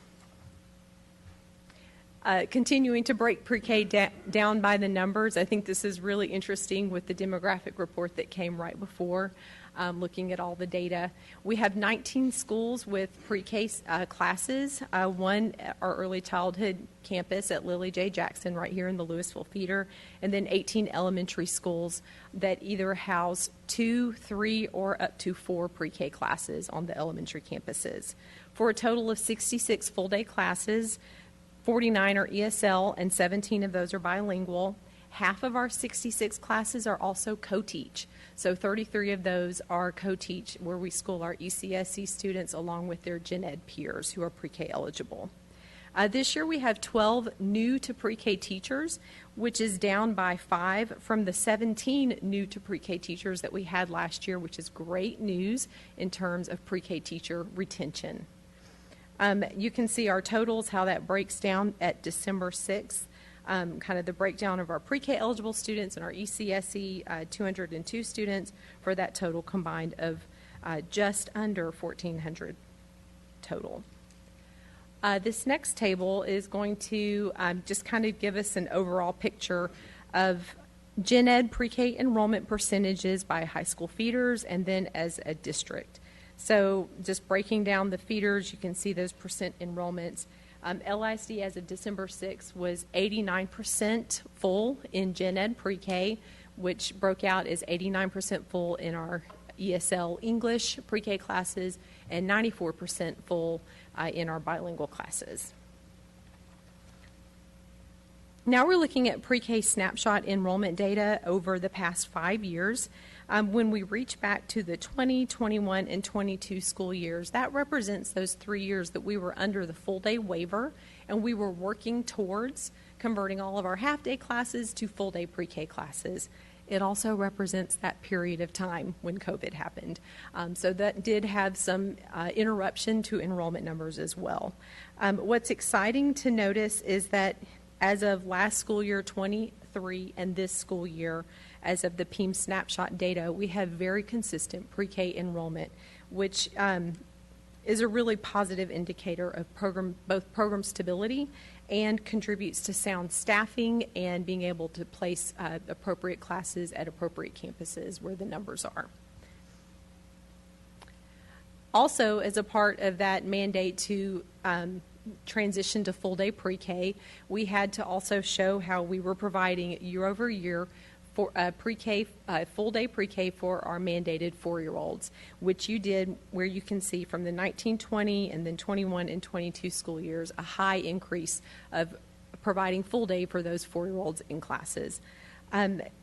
Continuing to break pre-K down by the numbers, I think this is really interesting with the demographic report that came right before. looking at all the data. We have 19 schools with pre-K classes, one at our early childhood campus at Lily J. Jackson right here in the Lewisville feeder, and then 18 elementary schools that either house 2, 3, or up to 4 pre-K classes on the elementary campuses. For a total of 66 full-day classes, 49 are ESL and 17 of those are bilingual. Half of our 66 classes are also co-teach. So 33 of those are co-teach, where we school our ECSE students along with their gen ed peers who are pre-K eligible. This year we have 12 new to pre-K teachers, which is down by 5 from the 17 new to pre-K teachers that we had last year, which is great news in terms of pre-K teacher retention. You can see our totals, how that breaks down at December 6th. Kind of the breakdown of our pre-K eligible students and our ECSE 202 students for that total combined of just under 1,400 total. This next table is going to just kind of give us an overall picture of gen ed pre-K enrollment percentages by high school feeders and then as a district. So just breaking down the feeders, you can see those percent enrollments. LISD as of December 6th was 89% full in gen ed pre-K, which broke out as 89% full in our ESL English pre-K classes and 94% full in our bilingual classes. Now we're looking at pre-K snapshot enrollment data over the past 5 years. When we reach back to the 20, 21, and 22 school years, that represents those 3 years that we were under the full-day waiver, and we were working towards converting all of our half-day classes to full-day pre-K classes. It also represents that period of time when COVID happened. So that did have some interruption to enrollment numbers as well. What's exciting to notice is that as of last school year 23 and this school year, as of the PEAM snapshot data, we have very consistent pre-K enrollment, which is a really positive indicator of both program stability and contributes to sound staffing and being able to place appropriate classes at appropriate campuses where the numbers are. Also, as a part of that mandate to transition to full-day pre-K, we had to also show how we were providing year over year for pre-K, full-day pre-K for our mandated 4-year-olds, which you did, where you can see from the 1920 and then 21 and 22 school years, a high increase of providing full-day for those 4-year-olds in classes.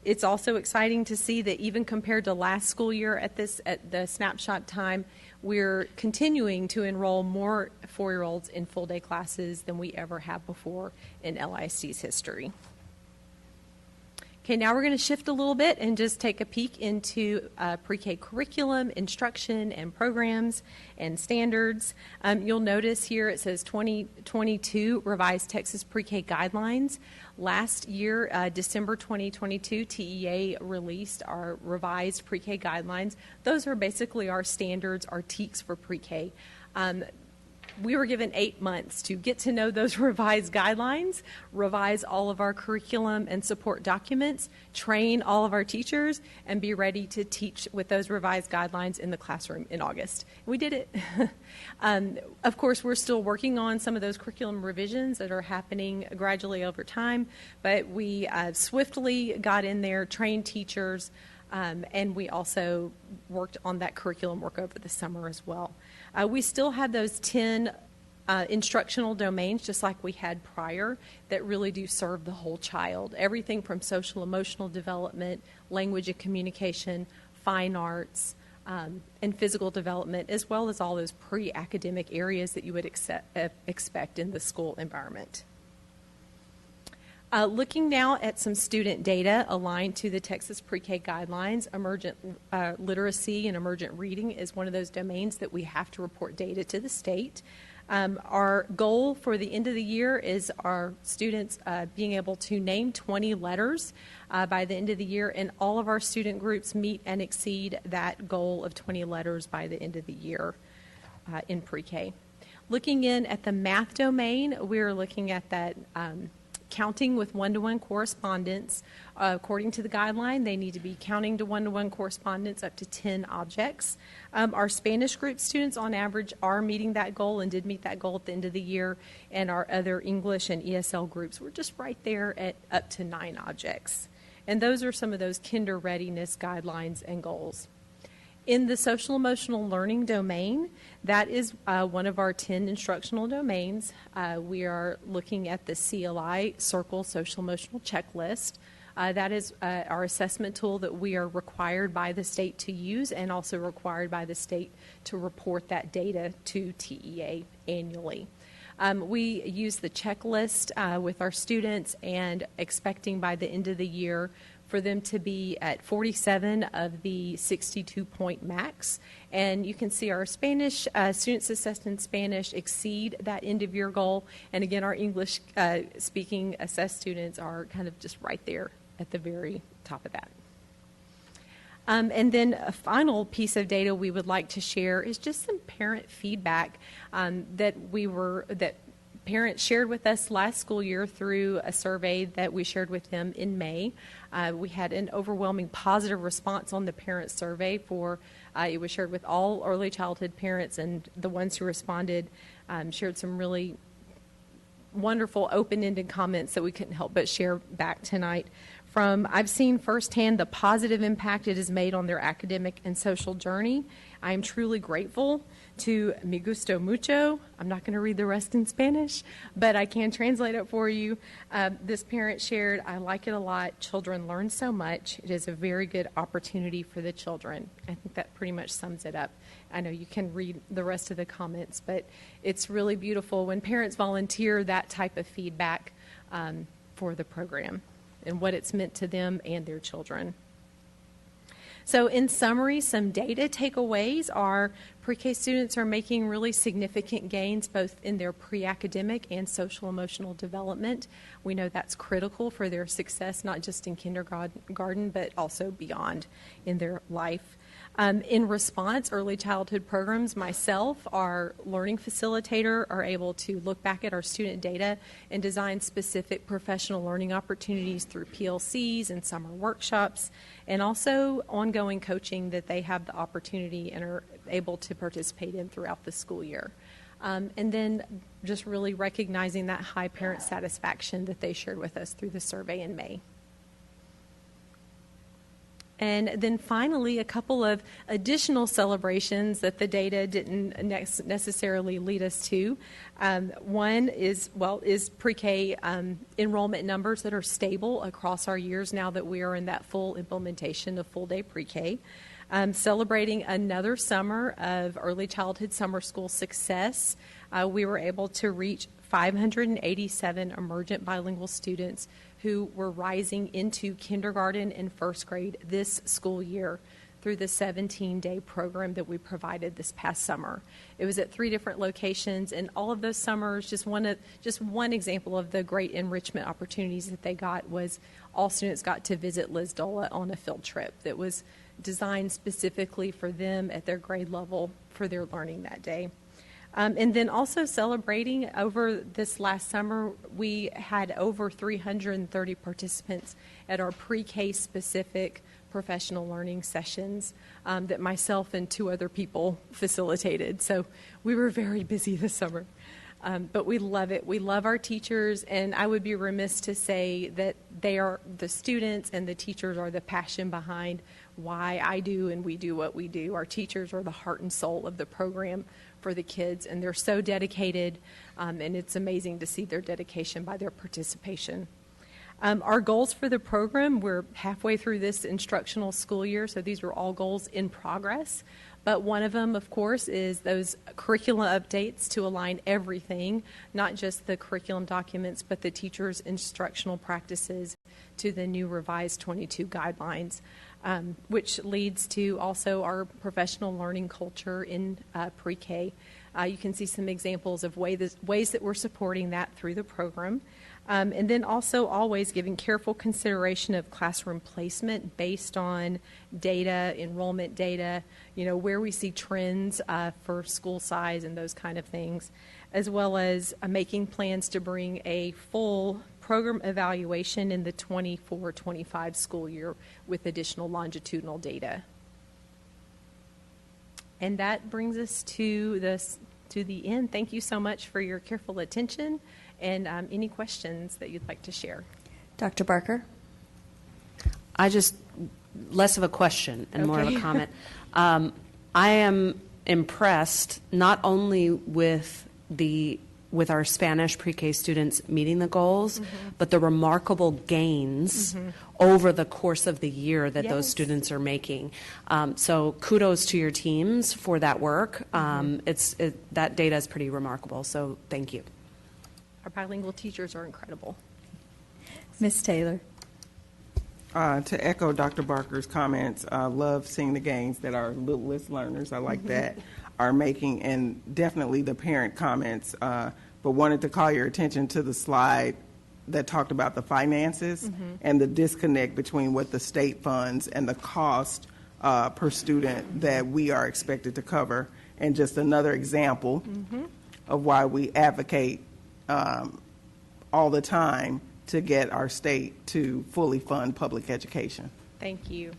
It's also exciting to see that even compared to last school year at the snapshot time, we're continuing to enroll more 4-year-olds in full-day classes than we ever have before in LISD's history. Okay, now we're going to shift a little bit and just take a peek into pre-K curriculum, instruction, and programs and standards. You'll notice here it says 2022 revised Texas pre-K guidelines. Last year, December 2022, TEA released our revised pre-K guidelines. Those are basically our standards, our TEKS for pre-K. We were given 8 months to get to know those revised guidelines, revise all of our curriculum and support documents, train all of our teachers, and be ready to teach with those revised guidelines in the classroom in August. We did it. Of course, we're still working on some of those curriculum revisions that are happening gradually over time, but we swiftly got in there, trained teachers, and we also worked on that curriculum work over the summer as well. We still have those 10 instructional domains, just like we had prior, that really do serve the whole child. Everything from social emotional development, language and communication, fine arts, and physical development, as well as all those pre-academic areas that you would expect in the school environment. Looking now at some student data aligned to the Texas pre-K guidelines, emergent literacy and emergent reading is one of those domains that we have to report data to the state. Our goal for the end of the year is our students being able to name 20 letters by the end of the year, and all of our student groups meet and exceed that goal of 20 letters by the end of the year in pre-K. Looking in at the math domain, we're looking at that counting with one-to-one correspondence. According to the guideline, they need to be counting to one-to-one correspondence up to 10 objects. Our Spanish group students, on average, are meeting that goal and did meet that goal at the end of the year, and our other English and ESL groups were just right there at up to 9 objects. And those are some of those kinder readiness guidelines and goals. In the social emotional learning domain, that is one of our 10 instructional domains. We are looking at the CLI Circle Social Emotional Checklist. That is our assessment tool that we are required by the state to use and also required by the state to report that data to TEA annually. We use the checklist with our students and expecting by the end of the year for them to be at 47 of the 62-point max. And you can see our Spanish, students assessed in Spanish exceed that end-of-year goal. And again, our English speaking assessed students are kind of just right there at the very top of that. And then a final piece of data we would like to share is just some parent feedback that parents shared with us last school year through a survey that we shared with them in May. We had an overwhelming positive response on the parent survey it was shared with all early childhood parents, and the ones who responded shared some really wonderful open-ended comments that we couldn't help but share back tonight. I've seen firsthand the positive impact it has made on their academic and social journey. I am truly grateful to Me Gusto Mucho. I'm not going to read the rest in Spanish, but I can translate it for you. This parent shared, I like it a lot. Children learn so much. It is a very good opportunity for the children. I think that pretty much sums it up. I know you can read the rest of the comments, but it's really beautiful when parents volunteer that type of feedback for the program and what it's meant to them and their children. So in summary, some data takeaways are pre-K students are making really significant gains both in their pre-academic and social emotional development. We know that's critical for their success, not just in kindergarten, but also beyond in their life. In response, early childhood programs, myself, our learning facilitator, are able to look back at our student data and design specific professional learning opportunities through PLCs and summer workshops, and also ongoing coaching that they have the opportunity and are able to participate in throughout the school year. And then just really recognizing that high parent satisfaction that they shared with us through the survey in May. And then finally, a couple of additional celebrations that the data didn't necessarily lead us to. One is pre-K enrollment numbers that are stable across our years now that we are in that full implementation of full-day pre-K. Celebrating another summer of early childhood summer school success. We were able to reach 587 emergent bilingual students who were rising into kindergarten and first grade this school year through the 17-day program that we provided this past summer. It was at 3 different locations, and all of those summers, just one example of the great enrichment opportunities that they got was all students got to visit Liz Dola on a field trip that was designed specifically for them at their grade level for their learning that day. And then also celebrating over this last summer, we had over 330 participants at our pre-K specific professional learning sessions that myself and 2 other people facilitated. So we were very busy this summer. But we love it. We love our teachers, and I would be remiss to say that the students and the teachers are the passion behind why I do and we do what we do. Our teachers are the heart and soul of the program for the kids, and they're so dedicated, and it's amazing to see their dedication by their participation. Our goals for the program, we're halfway through this instructional school year, so these are all goals in progress. But one of them, of course, is those curriculum updates to align everything, not just the curriculum documents, but the teachers' instructional practices to the new revised 22 guidelines, which leads to also our professional learning culture in pre-K. You can see some examples of ways that we're supporting that through the program. And then also always giving careful consideration of classroom placement based on data, enrollment data, where we see trends for school size and those kind of things, as well as making plans to bring a full program evaluation in the 24-25 school year with additional longitudinal data. And that brings us to the end. Thank you so much for your careful attention and any questions that you'd like to share. Dr. Barker? Less of a question and more of a Okay. comment. I am impressed not only with our Spanish pre-K students meeting the goals, but the remarkable gains over the course of the year that those students are making. So kudos to your teams for that work. That data is pretty remarkable, so thank you. Our bilingual teachers are incredible. Ms. Taylor? To echo Dr. Barker's comments, I love seeing the gains that our littlest learners, I like that, are making, and definitely the parent comments, but wanted to call your attention to the slide that talked about the finances and the disconnect between what the state funds and the cost per student that we are expected to cover, and just another example of why we advocate all the time to get our state to fully fund public education. Thank you.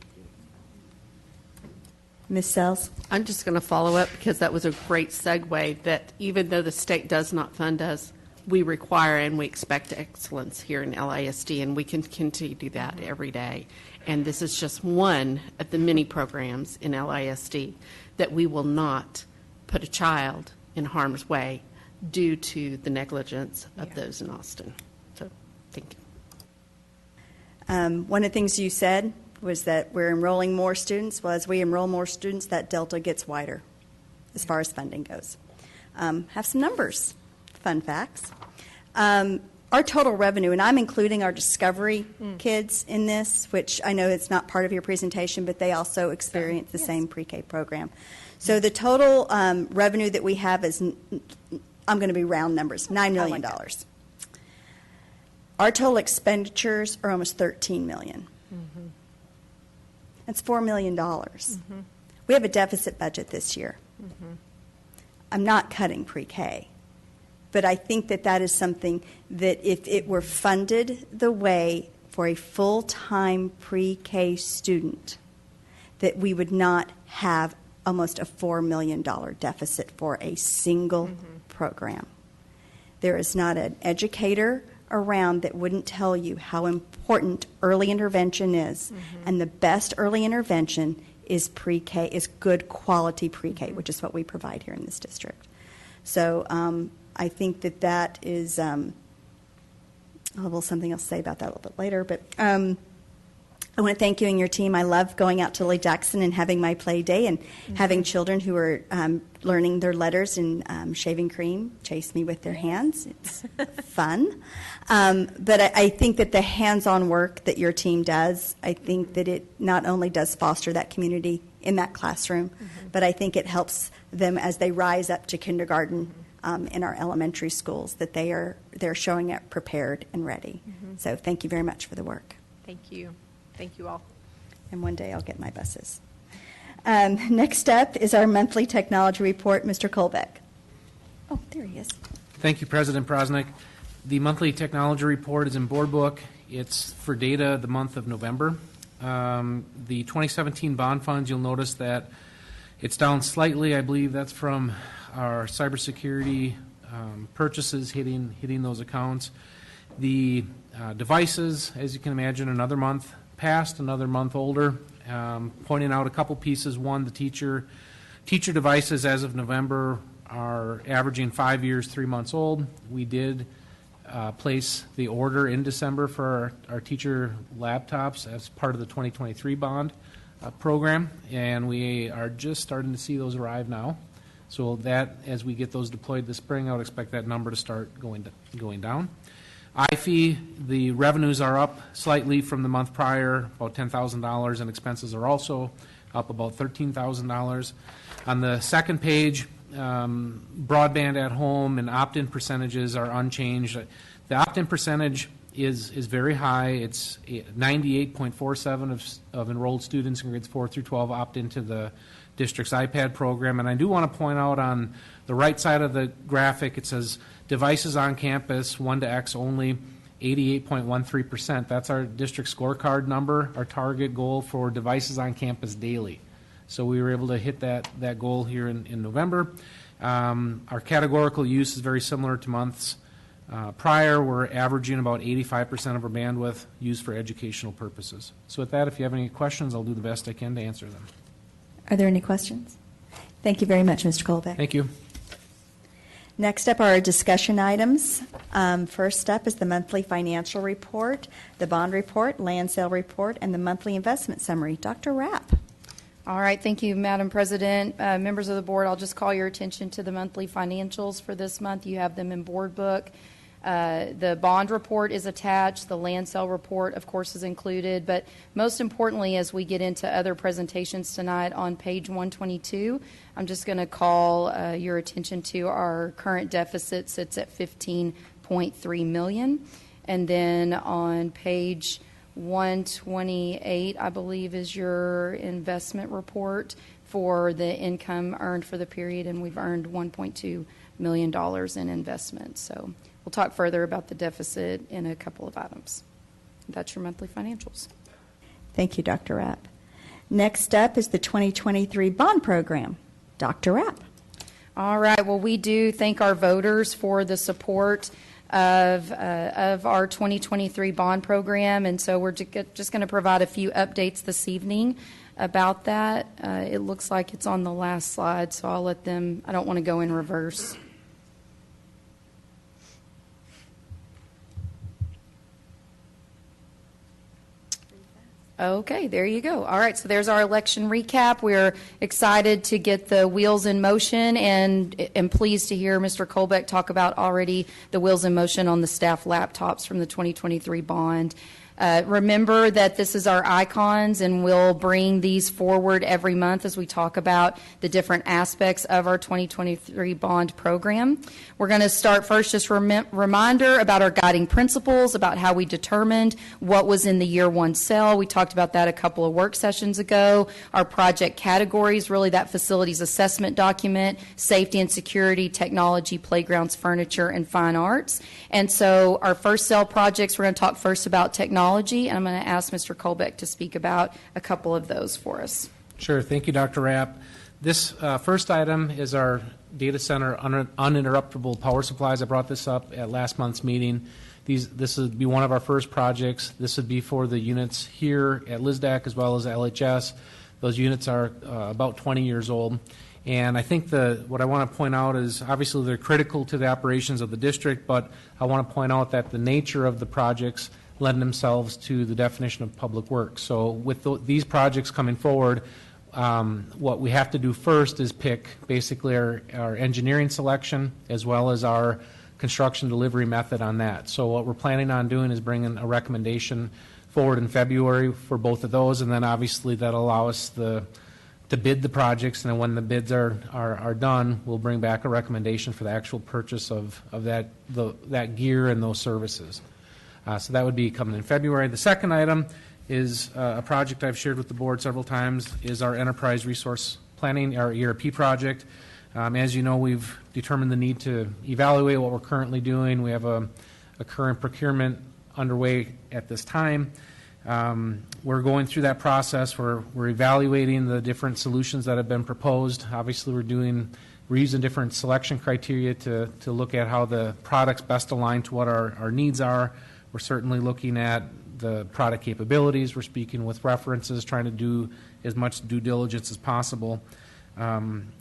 Ms. Sells? I'm just going to follow up because that was a great segue that even though the state does not fund us, we require and we expect excellence here in LISD, and we can continue to do that every day. And this is just one of the many programs in LISD that we will not put a child in harm's way due to the negligence of those in Austin. So, thank you. One of the things you said was that we're enrolling more students. Well, as we enroll more students, that delta gets wider as far as funding goes. Have some numbers, fun facts. Our total revenue, and I'm including our Discovery kids in this, which I know it's not part of your presentation, but they also experience the same pre-K program. So the total revenue that we have is, I'm going to be round numbers, $9 million. Our total expenditures are almost $13 million. That's $4 million. We have a deficit budget this year. I'm not cutting pre-K, but I think that that is something that if it were funded the way for a full-time pre-K student, that we would not have almost a $4 million deficit for a single program. There is not an educator around that wouldn't tell you how important early intervention is, and the best early intervention is pre-K, is good quality pre-K, which is what we provide here in this district. So I think that that is, I'll have something else to say about that a little bit later, but I want to thank you and your team. I love going out to Lily Jackson and having my play day and having children who are learning their letters in shaving cream chase me with their hands. It's fun. But I think that the hands-on work that your team does, I think that it not only does foster that community in that classroom, but I think it helps them as they rise up to kindergarten in our elementary schools, that they're showing up prepared and ready. So thank you very much for the work. Thank you. Thank you all. And one day I'll get my buses. Next up is our monthly technology report, Mr. Kolbeck. Oh, there he is. Thank you, President Prosnick. The monthly technology report is in board book. It's for data the month of November. The 2017 bond funds, you'll notice that it's down slightly. I believe that's from our cybersecurity purchases hitting those accounts. The devices, as you can imagine, another month past, another month older. Pointing out a couple pieces. One, the teacher devices as of November are averaging 5 years, 3 months old. We did place the order in December for our teacher laptops as part of the 2023 bond program, and we are just starting to see those arrive now. So that, as we get those deployed this spring, I would expect that number to start going down. IFE, the revenues are up slightly from the month prior, about $10,000, and expenses are also up about $13,000. On the second page, broadband at home and opt-in percentages are unchanged. The opt-in percentage is very high. It's 98.47 of enrolled students in grades 4 through 12 opt into the district's iPad program. And I do want to point out on the right side of the graphic, it says devices on campus, 1 to X only, 88.13%. That's our district scorecard number, our target goal for devices on campus daily. So we were able to hit that goal here in November. Our categorical use is very similar to months prior. We're averaging about 85% of our bandwidth used for educational purposes. So with that, if you have any questions, I'll do the best I can to answer them. Are there any questions? Thank you very much, Mr. Colbeck. Thank you. Next up are our discussion items. First up is the monthly financial report, the bond report, land sale report, and the monthly investment summary. Dr. Rapp. All right, thank you, Madam President. Members of the board, I'll just call your attention to the monthly financials for this month. You have them in board book. The bond report is attached. The land sale report, of course, is included. But most importantly, as we get into other presentations tonight, on page 122, I'm just going to call your attention to our current deficit sits at $15.3 million. And then on page 128, I believe, is your investment report for the income earned for the period, and we've earned $1.2 million in investment. So we'll talk further about the deficit in a couple of items. That's your monthly financials. Thank you, Dr. Rapp. Next up is the 2023 bond program. Dr. Rapp. All right. Well, we do thank our voters for the support of our 2023 bond program, and so we're just going to provide a few updates this evening about that. It looks like it's on the last slide, so I'll let them. I don't want to go in reverse. Okay, there you go. All right, so there's our election recap. We're excited to get the wheels in motion, and pleased to hear Mr. Colbeck talk about already the wheels in motion on the staff laptops from the 2023 bond. Remember that this is our icons, and we'll bring these forward every month as we talk about the different aspects of our 2023 bond program. We're going to start first, just reminder about our guiding principles, about how we determined what was in the year one sale. We talked about that a couple of work sessions ago. Our project categories, really that facilities assessment document, safety and security, technology, playgrounds, furniture, and fine arts. And so our first sale projects, we're going to talk first about technology, and I'm going to ask Mr. Colbeck to speak about a couple of those for us. Sure. Thank you, Dr. Rapp. This first item is our data center uninterruptible power supplies. I brought this up at last month's meeting. This would be one of our first projects. This would be for the units here at LISDAC as well as LHS. Those units are about 20 years old. And I think what I want to point out is obviously they're critical to the operations of the district, but I want to point out that the nature of the projects lend themselves to the definition of public works. So with these projects coming forward, what we have to do first is pick basically our engineering selection as well as our construction delivery method on that. So what we're planning on doing is bringing a recommendation forward in February for both of those, and then obviously that'll allow us to bid the projects, and then when the bids are done, we'll bring back a recommendation for the actual purchase of that gear and those services. So that would be coming in February. The second item is a project I've shared with the board several times, is our enterprise resource planning, our ERP project. As you know, we've determined the need to evaluate what we're currently doing. We have a current procurement underway at this time. We're going through that process. We're evaluating the different solutions that have been proposed. Obviously, we're using different selection criteria to look at how the products best align to what our needs are. We're certainly looking at the product capabilities. We're speaking with references, trying to do as much due diligence as possible.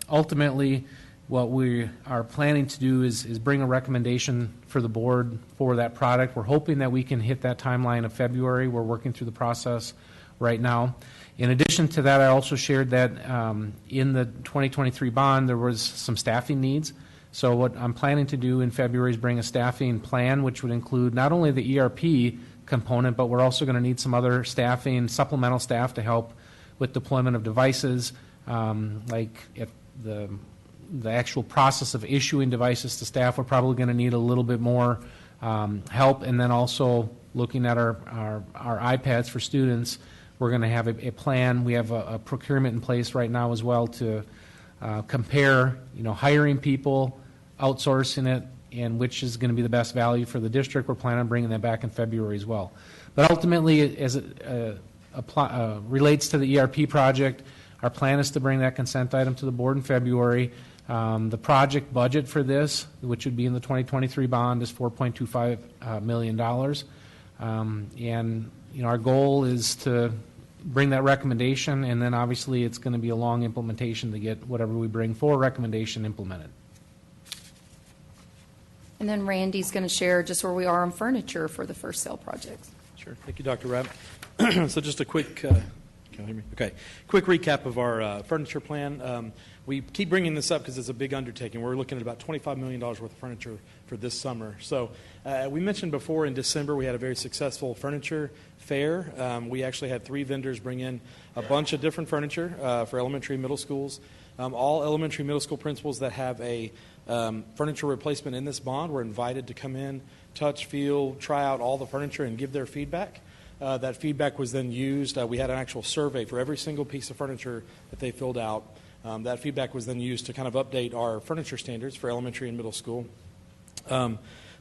Ultimately, what we are planning to do is bring a recommendation for the board for that product. We're hoping that we can hit that timeline of February. We're working through the process right now. In addition to that, I also shared that in the 2023 bond, there was some staffing needs. So what I'm planning to do in February is bring a staffing plan, which would include not only the ERP component, but we're also going to need some other staffing, supplemental staff to help with deployment of devices, like at the actual process of issuing devices to staff. We're probably going to need a little bit more help. And then also looking at our iPads for students, we're going to have a plan. We have a procurement in place right now as well to compare, hiring people, outsourcing it, and which is going to be the best value for the district. We're planning on bringing that back in February as well. But ultimately, as it relates to the ERP project, our plan is to bring that consent item to the board in February. The project budget for this, which would be in the 2023 bond, is $4.25 million. And our goal is to bring that recommendation, and then obviously it's going to be a long implementation to get whatever we bring for recommendation implemented. And then Randy's going to share just where we are on furniture for the first sale projects. Sure. Thank you, Dr. Rapp. So just a quick, can you hear me? Okay. Quick recap of our furniture plan. We keep bringing this up because it's a big undertaking. We're looking at about $25 million worth of furniture for this summer. So we mentioned before in December we had a very successful furniture fair. We actually had 3 vendors bring in a bunch of different furniture for elementary and middle schools. All elementary and middle school principals that have a furniture replacement in this bond were invited to come in, touch, feel, try out all the furniture, and give their feedback. That feedback was then used. We had an actual survey for every single piece of furniture that they filled out. That feedback was then used to kind of update our furniture standards for elementary and middle school.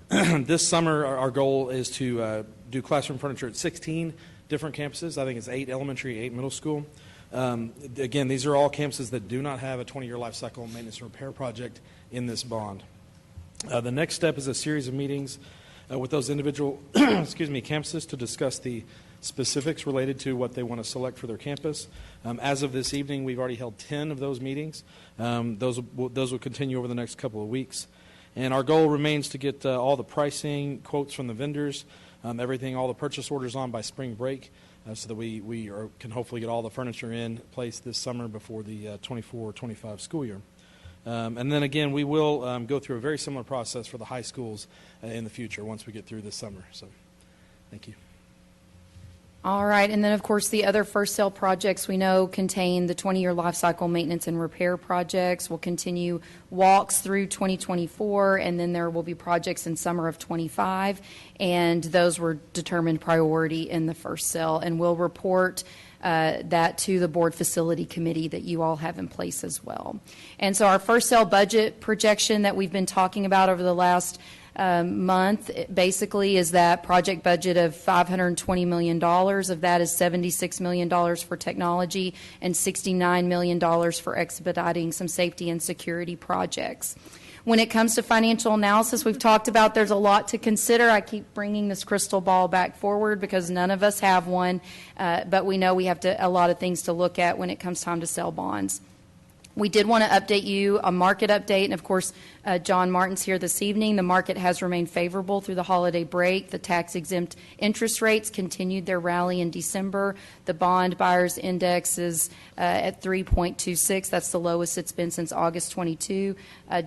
This summer, our goal is to do classroom furniture at 16 different campuses. I think it's 8 elementary, 8 middle school. Again, these are all campuses that do not have a 20-year life cycle maintenance and repair project in this bond. The next step is a series of meetings with those individual campuses to discuss the specifics related to what they want to select for their campus. As of this evening, we've already held 10 of those meetings. Those will continue over the next couple of weeks. And our goal remains to get all the pricing, quotes from the vendors, everything, all the purchase orders on by spring break, so that we can hopefully get all the furniture in place this summer before the 24-25 school year. And then again, we will go through a very similar process for the high schools in the future once we get through this summer. So, thank you. All right, and then of course the other first sale projects we know contain the 20-year life cycle maintenance and repair projects. We'll continue walks through 2024, and then there will be projects in summer of 25, and those were determined priority in the first sale, and we'll report that to the board facility committee that you all have in place as well. And so our first sale budget projection that we've been talking about over the last month basically is that project budget of $520 million. Of that is $76 million for technology and $69 million for expediting some safety and security projects. When it comes to financial analysis, we've talked about there's a lot to consider. I keep bringing this crystal ball back forward because none of us have one, but we know we have a lot of things to look at when it comes time to sell bonds. We did want to update you, a market update, and of course, John Martin's here this evening. The market has remained favorable through the holiday break. The tax-exempt interest rates continued their rally in December. The bond buyers index is at 3.26. That's the lowest it's been since August 22.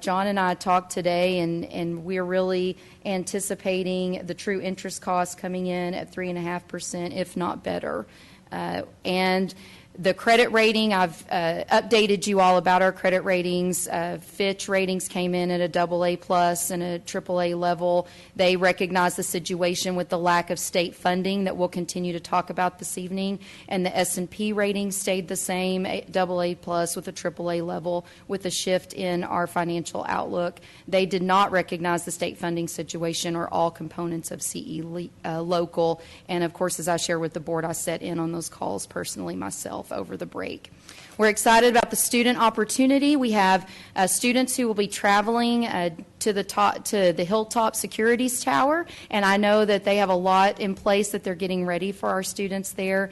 John and I talked today, and we're really anticipating the true interest costs coming in at 3.5%, if not better. And the credit rating, I've updated you all about our credit ratings. Fitch ratings came in at a AA+ and a AAA level. They recognize the situation with the lack of state funding that we'll continue to talk about this evening. And the S&P rating stayed the same, AA+ with a AAA level, with a shift in our financial outlook. They did not recognize the state funding situation or all components of CE local. And of course, as I share with the board, I sat in on those calls personally myself over the break. We're excited about the student opportunity. We have students who will be traveling to the Hilltop Securities Tower, and I know that they have a lot in place that they're getting ready for our students there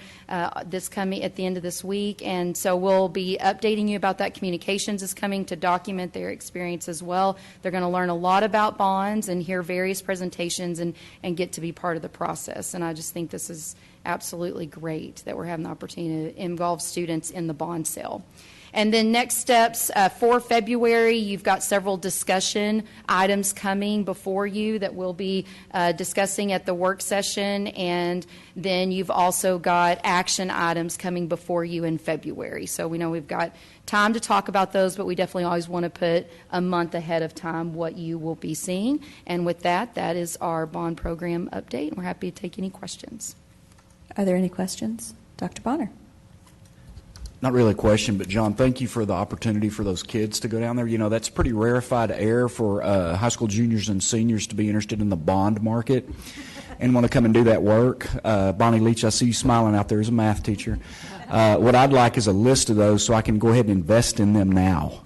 this coming at the end of this week, and so we'll be updating you about that. Communications is coming to document their experience as well. They're going to learn a lot about bonds and hear various presentations and get to be part of the process, and I just think this is absolutely great that we're having the opportunity to involve students in the bond sale. And then next steps for February, you've got several discussion items coming before you that we'll be discussing at the work session, and then you've also got action items coming before you in February. So we know we've got time to talk about those, but we definitely always want to put a month ahead of time what you will be seeing. And with that, that is our bond program update, and we're happy to take any questions. Are there any questions? Dr. Bonner. Not really a question, but John, thank you for the opportunity for those kids to go down there. You know, that's pretty rarefied air for high school juniors and seniors to be interested in the bond market and want to come and do that work. Bonnie Leach, I see you smiling out there as a math teacher. What I'd like is a list of those so I can go ahead and invest in them now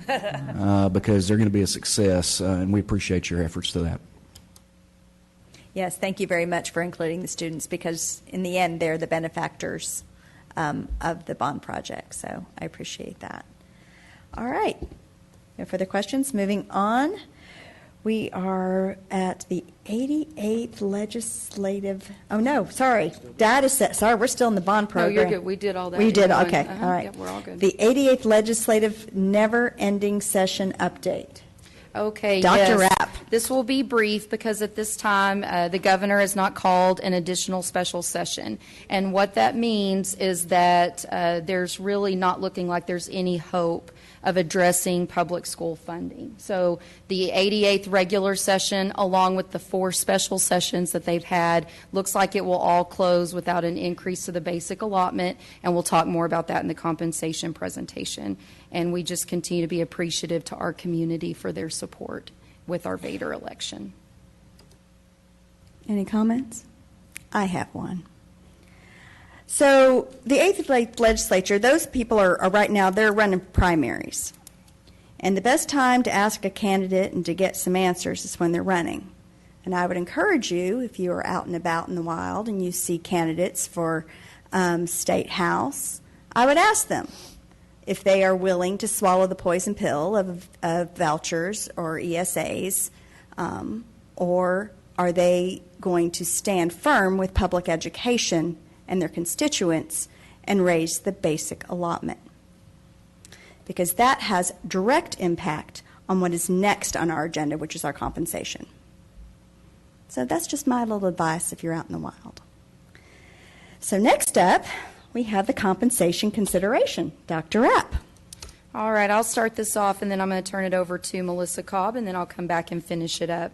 because they're going to be a success, and we appreciate your efforts to that. Yes, thank you very much for including the students because in the end they're the benefactors of the bond project. So I appreciate that. All right. No further questions. Moving on. We are at the 88th legislative. Oh, no, sorry. Data set. Sorry, we're still in the bond program. No, you're good. We did all that. We did. You're Okay. going. All right. Yep, we're all good. The 88th legislative never-ending session update. Okay, Dr. yes. Rapp. This will be brief because at this time the governor has not called an additional special session. And what that means is that there's really not looking like there's any hope of addressing public school funding. So the 88th regular session, along with the 4 special sessions that they've had, looks like it will all close without an increase to the basic allotment, and we'll talk more about that in the compensation presentation. And we just continue to be appreciative to our community for their support with our Vader election. Any comments? I have one. So the 8th legislature, those people are right now, they're running primaries. And the best time to ask a candidate and to get some answers is when they're running. And I would encourage you, if you are out and about in the wild and you see candidates for State House, I would ask them if they are willing to swallow the poison pill of vouchers or ESAs, or are they going to stand firm with public education and their constituents and raise the basic allotment. Because that has direct impact on what is next on our agenda, which is our compensation. So that's just my little advice if you're out in the wild. So next up, we have the compensation consideration. Dr. Rapp. All right, I'll start this off, and then I'm going to turn it over to Melissa Cobb, and then I'll come back and finish it up.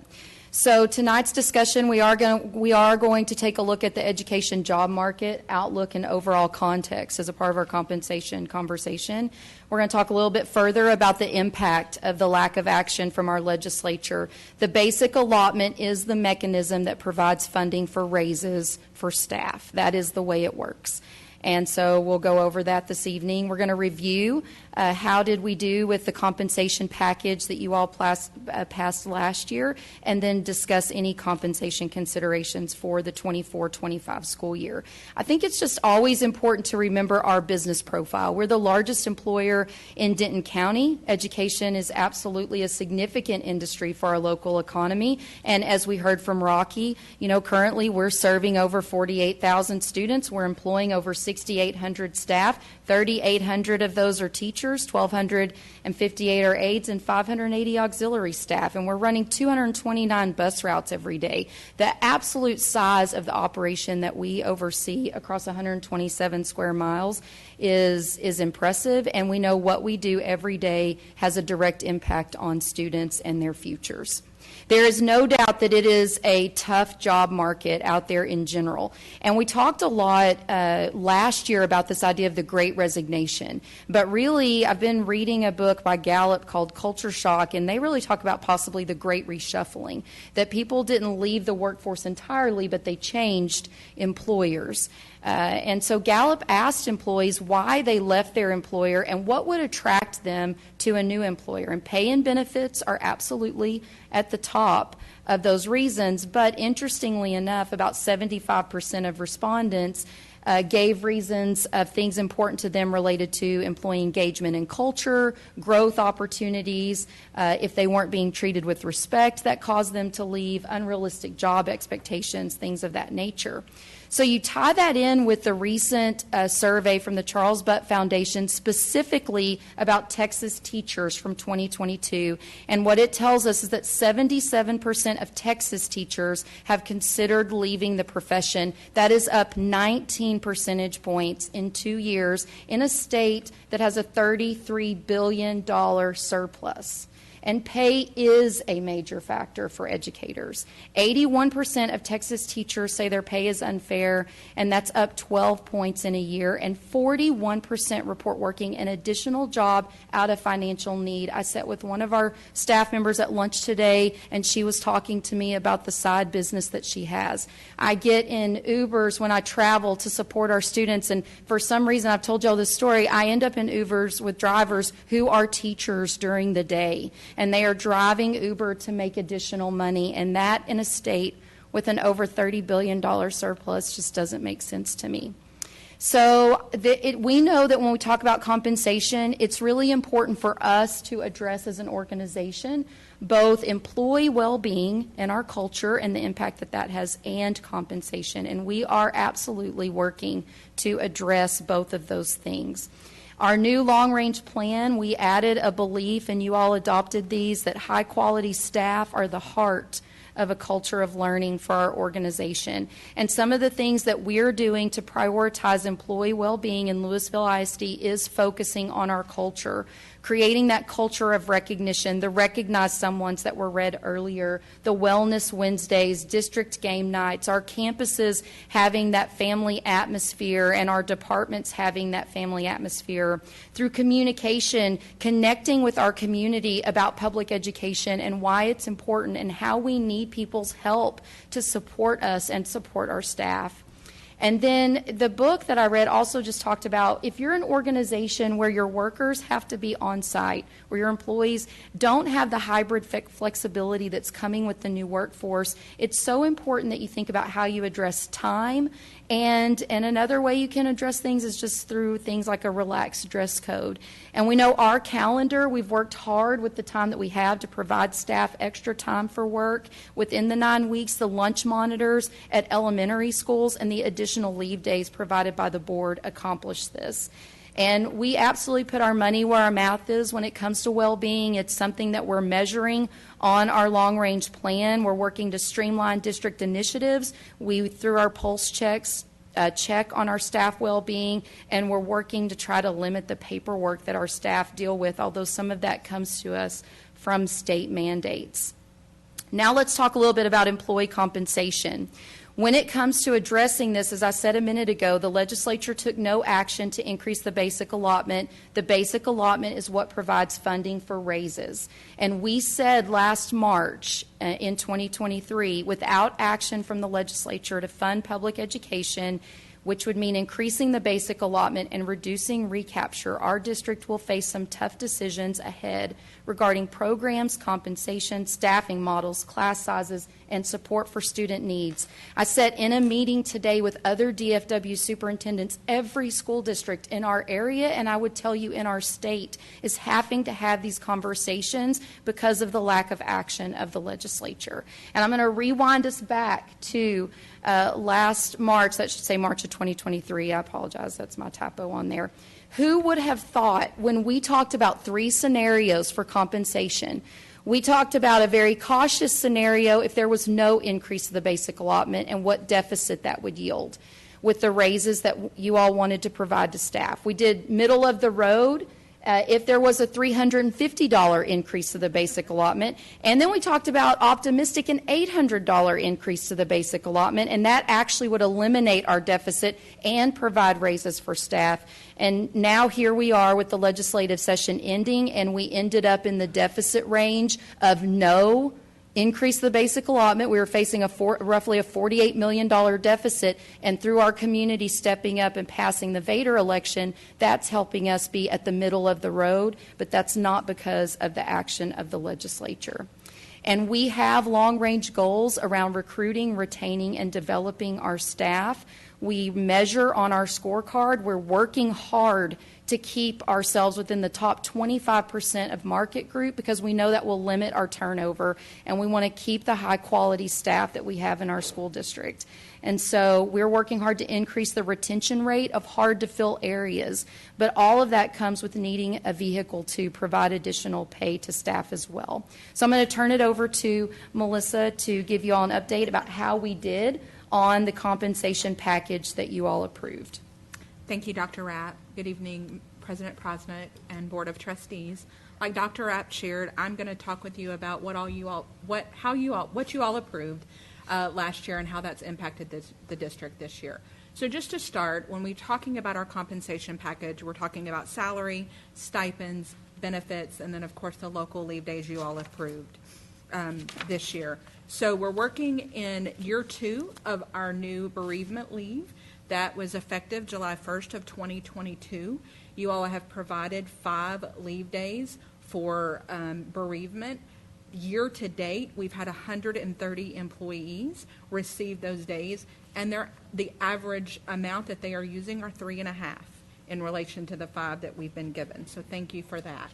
So tonight's discussion, we are going to take a look at the education job market outlook and overall context as a part of our compensation conversation. We're going to talk a little bit further about the impact of the lack of action from our legislature. The basic allotment is the mechanism that provides funding for raises for staff. That is the way it works. And so we'll go over that this evening. We're going to review how did we do with the compensation package that you all passed last year, and then discuss any compensation considerations for the 24-25 school year. I think it's just always important to remember our business profile. We're the largest employer in Denton County. Education is absolutely a significant industry for our local economy. And as we heard from Rocky, currently we're serving over 48,000 students. We're employing over 6,800 staff. 3,800 of those are teachers, 1,258 are aides, and 580 auxiliary staff. And we're running 229 bus routes every day. The absolute size of the operation that we oversee across 127 square miles is impressive, and we know what we do every day has a direct impact on students and their futures. There is no doubt that it is a tough job market out there in general. And we talked a lot last year about this idea of the Great Resignation. But really, I've been reading a book by Gallup called Culture Shock, and they really talk about possibly the Great Reshuffling, that people didn't leave the workforce entirely, but they changed employers. And so Gallup asked employees why they left their employer and what would attract them to a new employer. And pay and benefits are absolutely at the top of those reasons. But interestingly enough, about 75% of respondents gave reasons of things important to them related to employee engagement and culture, growth opportunities, if they weren't being treated with respect that caused them to leave, unrealistic job expectations, things of that nature. So you tie that in with the recent survey from the Charles Butt Foundation specifically about Texas teachers from 2022. And what it tells us is that 77% of Texas teachers have considered leaving the profession. That is up 19 percentage points in 2 years in a state that has a $33 billion surplus. And pay is a major factor for educators. 81% of Texas teachers say their pay is unfair, and that's up 12 points in a year. And 41% report working an additional job out of financial need. I sat with one of our staff members at lunch today, and she was talking to me about the side business that she has. I get in Ubers when I travel to support our students, and for some reason, I've told y'all this story, I end up in Ubers with drivers who are teachers during the day. And they are driving Uber to make additional money, and that in a state with an over $30 billion surplus just doesn't make sense to me. So we know that when we talk about compensation, it's really important for us to address as an organization both employee well-being and our culture and the impact that that has and compensation. And we are absolutely working to address both of those things. Our new long-range plan, we added a belief, and you all adopted these, that high-quality staff are the heart of a culture of learning for our organization. And some of the things that we're doing to prioritize employee well-being in Lewisville ISD is focusing on our culture, creating that culture of recognition, the Recognize Someones that were read earlier, the Wellness Wednesdays, district game nights, our campuses having that family atmosphere and our departments having that family atmosphere, through communication, connecting with our community about public education and why it's important and how we need people's help to support us and support our staff. And then the book that I read also just talked about if you're an organization where your workers have to be on site, where your employees don't have the hybrid flexibility that's coming with the new workforce, it's so important that you think about how you address time. And another way you can address things is just through things like a relaxed dress code. And we know our calendar, we've worked hard with the time that we have to provide staff extra time for work. Within the 9 weeks, the lunch monitors at elementary schools and the additional leave days provided by the board accomplish this. And we absolutely put our money where our mouth is when it comes to well-being. It's something that we're measuring on our long-range plan. We're working to streamline district initiatives. We, through our pulse checks, check on our staff well-being, and we're working to try to limit the paperwork that our staff deal with, although some of that comes to us from state mandates. Now let's talk a little bit about employee compensation. When it comes to addressing this, as I said a minute ago, the legislature took no action to increase the basic allotment. The basic allotment is what provides funding for raises. And we said last March in 2023, without action from the legislature to fund public education, which would mean increasing the basic allotment and reducing recapture, our district will face some tough decisions ahead regarding programs, compensation, staffing models, class sizes, and support for student needs. I sat in a meeting today with other DFW superintendents. Every school district in our area, and I would tell you in our state, is having to have these conversations because of the lack of action of the legislature. And I'm going to rewind us back to last March, that should say March of 2023. I apologize, that's my typo on there. Who would have thought when we talked about 3 scenarios for compensation, we talked about a very cautious scenario if there was no increase of the basic allotment and what deficit that would yield with the raises that you all wanted to provide to staff. We did middle of the road if there was a $350 increase to the basic allotment. And then we talked about optimistic an $800 increase to the basic allotment, and that actually would eliminate our deficit and provide raises for staff. And now here we are with the legislative session ending, and we ended up in the deficit range of no increase the basic allotment. We were facing roughly a $48 million deficit, and through our community stepping up and passing the Vader election, that's helping us be at the middle of the road, but that's not because of the action of the legislature. And we have long-range goals around recruiting, retaining, and developing our staff. We measure on our scorecard. We're working hard to keep ourselves within the top 25% of market group because we know that will limit our turnover, and we want to keep the high-quality staff that we have in our school district. And so we're working hard to increase the retention rate of hard-to-fill areas, but all of that comes with needing a vehicle to provide additional pay to staff as well. So I'm going to turn it over to Melissa to give you all an update about how we did on the compensation package that you all approved. Thank you, Dr. Rapp. Good evening, President Prosnick and Board of Trustees. Like Dr. Rapp shared, I'm going to talk with you about what you all approved last year and how that's impacted the district this year. So just to start, when we're talking about our compensation package, we're talking about salary, stipends, benefits, and then of course the local leave days you all approved this year. So we're working in year 2 of our new bereavement leave. That was effective July 1st of 2022. You all have provided 5 leave days for bereavement. Year to date, we've had 130 employees receive those days, and the average amount that they are using are 3.5 in relation to the 5 that we've been given. So thank you for that.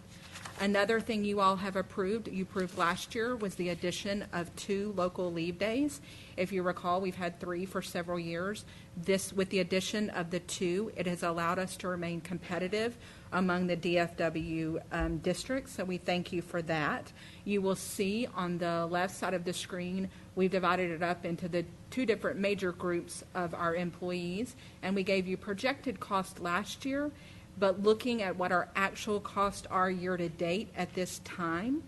Another thing you all have approved, you approved last year, was the addition of 2 local leave days. If you recall, we've had 3 for several years. This, with the addition of the 2, it has allowed us to remain competitive among the DFW districts, so we thank you for that. You will see on the left side of the screen, we've divided it up into the 2 different major groups of our employees, and we gave you projected cost last year. But looking at what our actual costs are year to date at this time,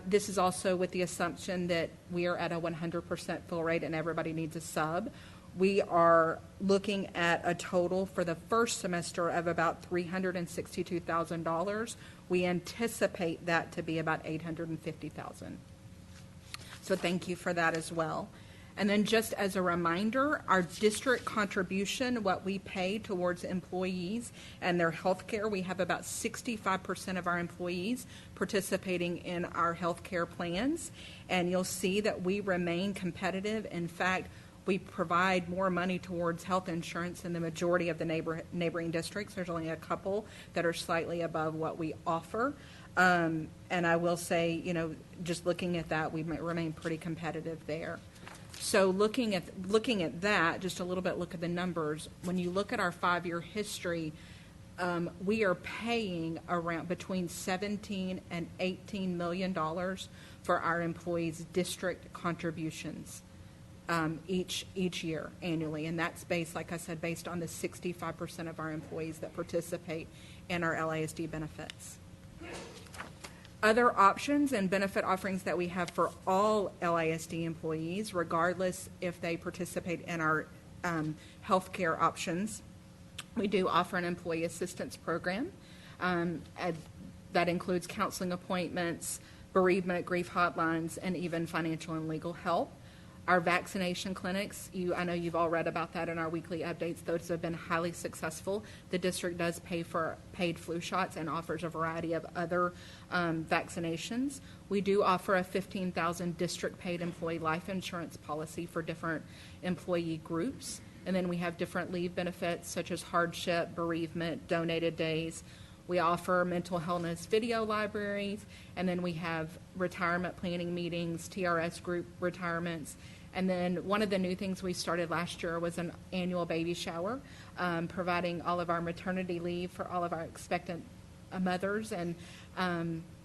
this is also with the assumption that we are at a 100% fill rate and everybody needs a sub. We are looking at a total for the first semester of about $362,000. We anticipate that to be about $850,000. So thank you for that as well. And then just as a reminder, our district contribution, what we pay towards employees and their health care, we have about 65% of our employees participating in our health care plans. And you'll see that we remain competitive. In fact, we provide more money towards health insurance in the majority of the neighboring districts. There's only a couple that are slightly above what we offer. And I will say, just looking at that, we remain pretty competitive there. So looking at that, just a little bit, look at the numbers. When you look at our 5-year history, we are paying around between $17 and $18 million for our employees' district contributions each year annually, and that's based, like I said, based on the 65% of our employees that participate in our LASD benefits. Other options and benefit offerings that we have for all LASD employees, regardless if they participate in our health care options, we do offer an employee assistance program that includes counseling appointments, bereavement, grief hotlines, and even financial and legal help. Our vaccination clinics, I know you've all read about that in our weekly updates. Those have been highly successful. The district does pay for paid flu shots and offers a variety of other vaccinations. We do offer a $15,000 district-paid employee life insurance policy for different employee groups. And then we have different leave benefits such as hardship, bereavement, donated days. We offer mental illness video libraries, and then we have retirement planning meetings, TRS group retirements. And then one of the new things we started last year was an annual baby shower, providing all of our maternity leave for all of our expectant mothers and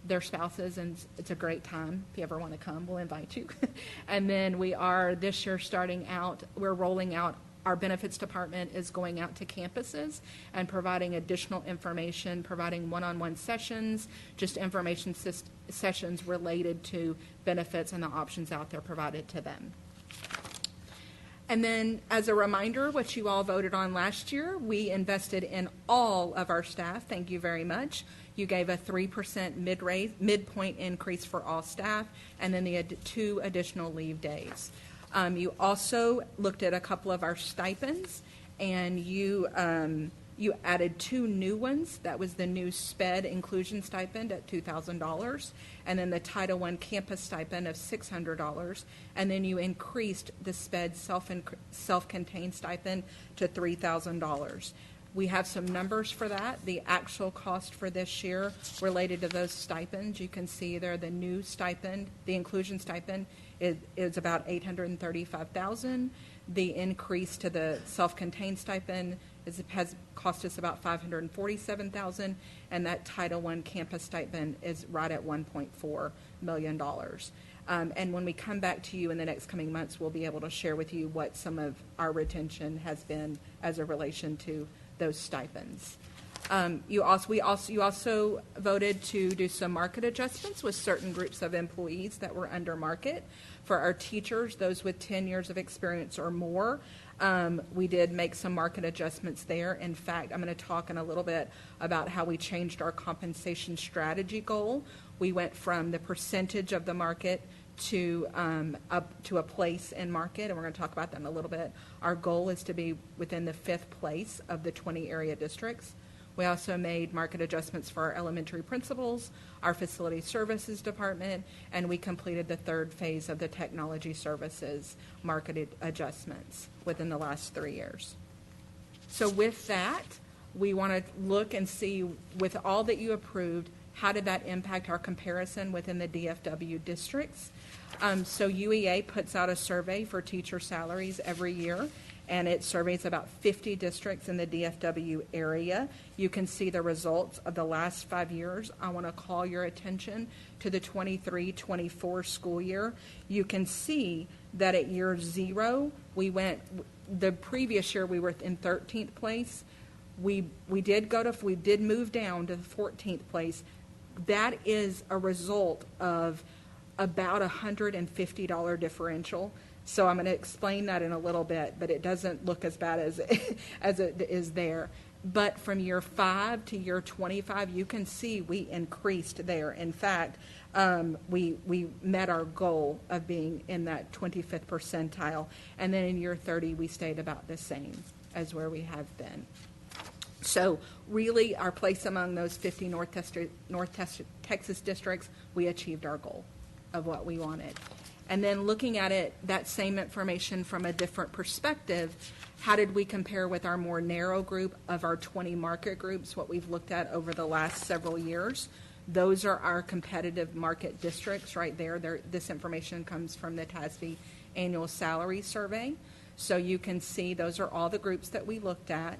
their spouses, and it's a great time. If you ever want to come, we'll invite you. And then we are this year we're rolling out, our benefits department is going out to campuses and providing additional information, providing one-on-one sessions, just information sessions related to benefits and the options out there provided to them. And then, as a reminder, what you all voted on last year, we invested in all of our staff. Thank you very much. You gave a 3% midpoint increase for all staff, and then the 2 additional leave days. You also looked at a couple of our stipends, and you You added 2 new ones. That was the new SPED inclusion stipend at $2,000, and then the Title I campus stipend of $600, and then you increased the SPED self-contained stipend to $3,000. We have some numbers for that. The actual cost for this year related to those stipends, you can see there the new stipend, the inclusion stipend is about $835,000. The increase to the self-contained stipend has cost us about $547,000, and that Title I campus stipend is right at $1.4 million. And when we come back to you in the next coming months, we'll be able to share with you what some of our retention has been as a relation to those stipends. You also voted to do some market adjustments with certain groups of employees that were under market. For our teachers, those with 10 years of experience or more, we did make some market adjustments there. In fact, I'm going to talk in a little bit about how we changed our compensation strategy goal. We went from the percentage of the market to up to a place in market, and we're going to talk about that in a little bit. Our goal is to be within the 5th place of the 20 area districts. We also made market adjustments for our elementary principals, our facility services department, and we completed the 3rd phase of the technology services market adjustments within the last 3 years. So with that, we want to look and see, with all that you approved, how did that impact our comparison within the DFW districts? So UEA puts out a survey for teacher salaries every year, and it surveys about 50 districts in the DFW area. You can see the results of the last 5 years. I want to call your attention to the 23-24 school year. You can see that at year 0, the previous year we were in 13th place. We did move down to the 14th place. That is a result of about $150 differential. So I'm going to explain that in a little bit, but it doesn't look as bad as it is there. But from year 5 to year 25, you can see we increased there. In fact, we met our goal of being in that 25th percentile. And then in year 30, we stayed about the same as where we have been. So really, our place among those 50 North Texas districts, we achieved our goal of what we wanted. And then looking at it, that same information from a different perspective, how did we compare with our more narrow group of our 20 market groups, what we've looked at over the last several years? Those are our competitive market districts right there. This information comes from the TASB annual salary survey. So you can see those are all the groups that we looked at.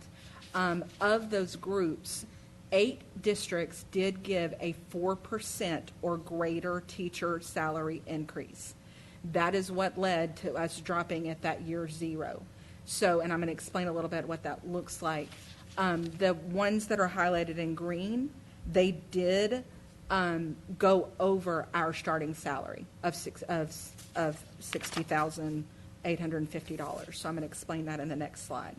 Of those groups, 8 districts did give a 4% or greater teacher salary increase. That is what led to us dropping at that year 0. So, and I'm going to explain a little bit what that looks like. The ones that are highlighted in green, they did go over our starting salary of $60,850. So I'm going to explain that in the next slide.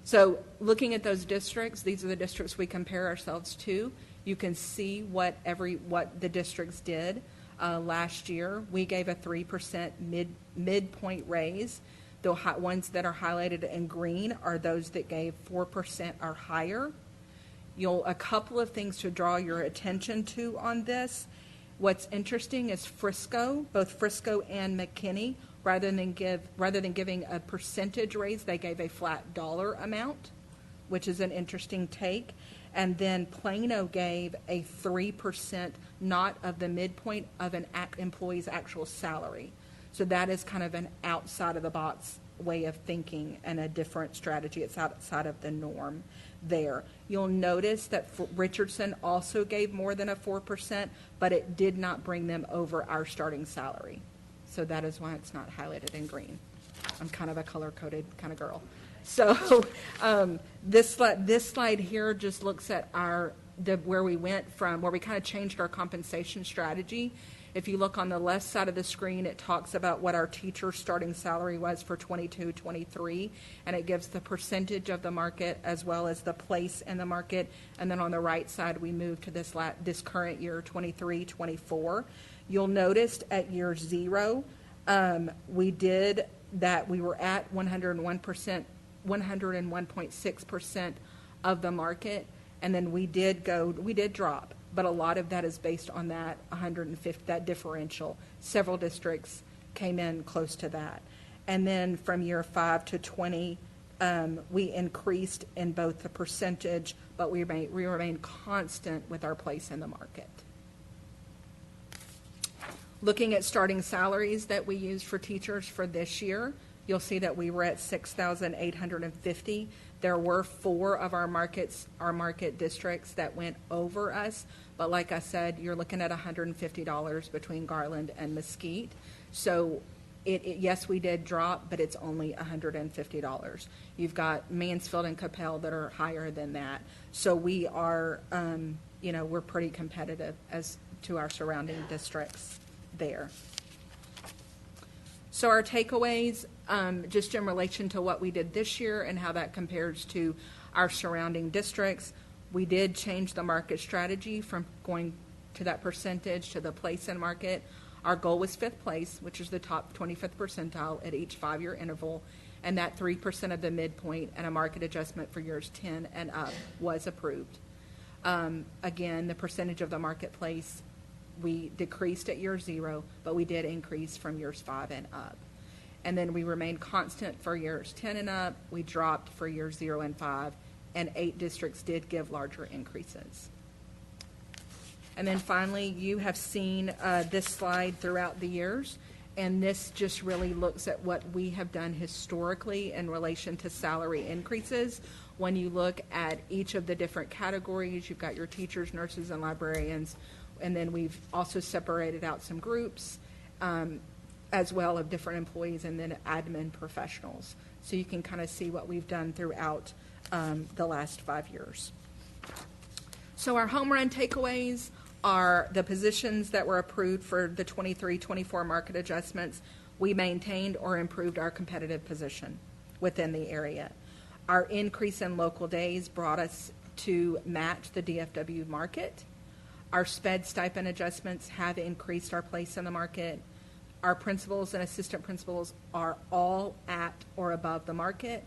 So looking at those districts, these are the districts we compare ourselves to. You can see what the districts did. Last year, we gave a 3% midpoint raise. The ones that are highlighted in green are those that gave 4% or higher. A couple of things to draw your attention to on this. What's interesting is Frisco, both Frisco and McKinney, rather than giving a percentage raise, they gave a flat dollar amount, which is an interesting take. And then Plano gave a 3%, not of the midpoint of an employee's actual salary. So that is kind of an outside of the box way of thinking and a different strategy. It's outside of the norm there. You'll notice that Richardson also gave more than a 4%, but it did not bring them over our starting salary. So that is why it's not highlighted in green. I'm kind of a color-coded kind of girl. So this slide here just looks at where we went from, where we kind of changed our compensation strategy. If you look on the left side of the screen, it talks about what our teacher starting salary was for 22-23, and it gives the percentage of the market as well as the place in the market. And then on the right side, we moved to this current year, 23-24. You'll notice at year 0, we did that. We were at 101%, 101.6% of the market, and then we did drop, but a lot of that is based on that 150, that differential. Several districts came in close to that. And then from year 5 to 20, we increased in both the percentage, but we remained constant with our place in the market. Looking at starting salaries that we used for teachers for this year, you'll see that we were at $6,850. There were 4 of our market districts that went over us, but like I said, you're looking at $150 between Garland and Mesquite. So yes, we did drop, but it's only $150. You've got Mansfield and Capel that are higher than that. So we are, we're pretty competitive as to our surrounding districts there. So our takeaways, just in relation to what we did this year and how that compares to our surrounding districts, we did change the market strategy from going to that percentage to the place in market. Our goal was 5th place, which is the top 25th percentile at each 5-year interval, and that 3% of the midpoint and a market adjustment for years 10 and up was approved. Again, the percentage of the marketplace, we decreased at year 0, but we did increase from years 5 and up. And then we remained constant for years 10 and up. We dropped for years 0 and 5, and 8 districts did give larger increases. And then finally, you have seen this slide throughout the years, and this just really looks at what we have done historically in relation to salary increases. When you look at each of the different categories, you've got your teachers, nurses, and librarians, and then we've also separated out some groups as well of different employees, and then admin professionals. So you can kind of see what we've done throughout the last 5 years. So our home run takeaways are the positions that were approved for the 23-24 market adjustments. We maintained or improved our competitive position within the area. Our increase in local days brought us to match the DFW market. Our SPED stipend adjustments have increased our place in the market. Our principals and assistant principals are all at or above the market,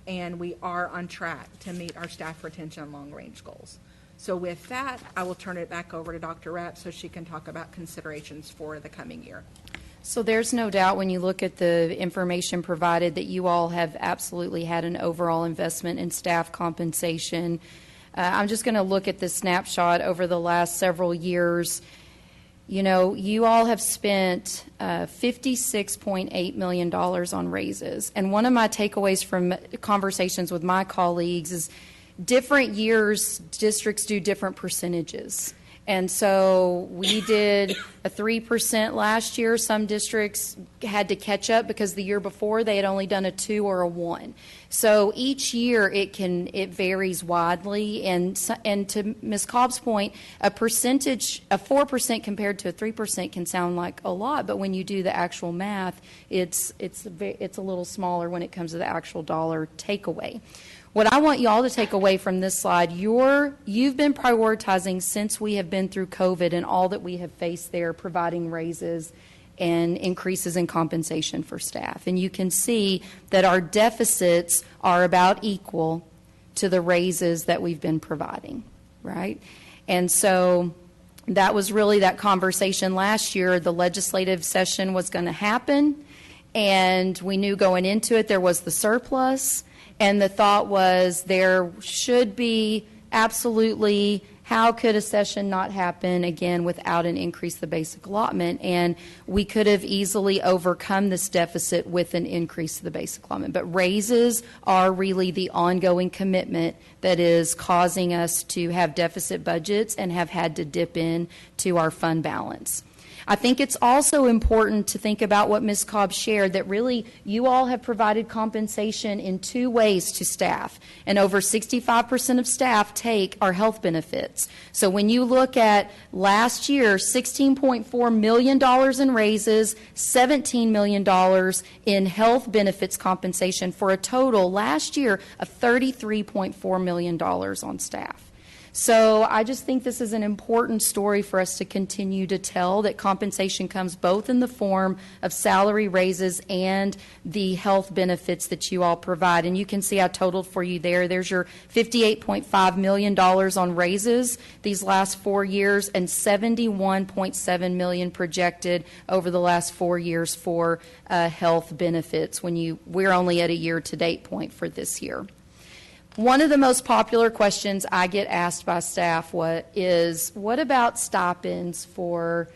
and we are on track to meet our staff retention long-range goals. So with that, I will turn it back over to Dr. Rapp so she can talk about considerations for the coming year. So there's no doubt when you look at the information provided that you all have absolutely had an overall investment in staff compensation. I'm just going to look at this snapshot over the last several years. You know, you all have spent $56.8 million on raises. And one of my takeaways from conversations with my colleagues is different years, districts do different percentages. And so we did a 3% last year. Some districts had to catch up because the year before they had only done a 2 or a 1. So each year it varies widely. And to Ms. Cobb's point, a 4% compared to a 3% can sound like a lot, but when you do the actual math, it's a little smaller when it comes to the actual dollar takeaway. What I want you all to take away from this slide, you've been prioritizing since we have been through COVID and all that we have faced there, providing raises and increases in compensation for staff. And you can see that our deficits are about equal to the raises that we've been providing, right? And so that was really that conversation last year. The legislative session was going to happen, and we knew going into it there was the surplus. And the thought was there should be absolutely, how could a session not happen again without an increase in the basic allotment? And we could have easily overcome this deficit with an increase in the basic allotment. But raises are really the ongoing commitment that is causing us to have deficit budgets and have had to dip in to our fund balance. I think it's also important to think about what Ms. Cobb shared, that really you all have provided compensation in 2 ways to staff, and over 65% of staff take our health benefits. So when you look at last year, $16.4 million in raises, $17 million in health benefits compensation, for a total last year of $33.4 million on staff. So I just think this is an important story for us to continue to tell, that compensation comes both in the form of salary raises and the health benefits that you all provide. And you can see I totaled for you there. There's your $58.5 million on raises these last 4 years, and $71.7 million projected over the last 4 years for health benefits we're only at a year-to-date point for this year. One of the most popular questions I get asked by staff is, what about stipends for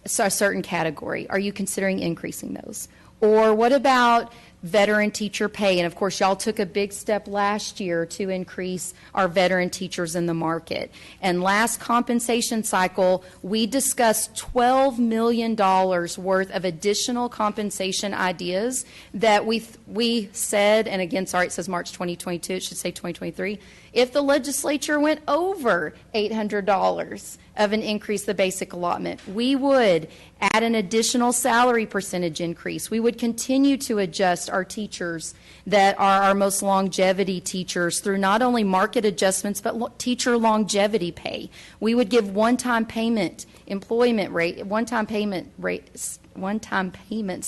a certain category? Are you considering increasing those? Or what about veteran teacher pay? And of course, y'all took a big step last year to increase our veteran teachers in the market. And last compensation cycle, we discussed $12 million worth of additional compensation ideas that we said, and again, sorry, it says March 2022, it should say 2023, if the legislature went over $800 of an increase the basic allotment, we would add an additional salary percentage increase. We would continue to adjust our teachers that are our most longevity teachers through not only market adjustments but teacher longevity pay. We would give one-time payments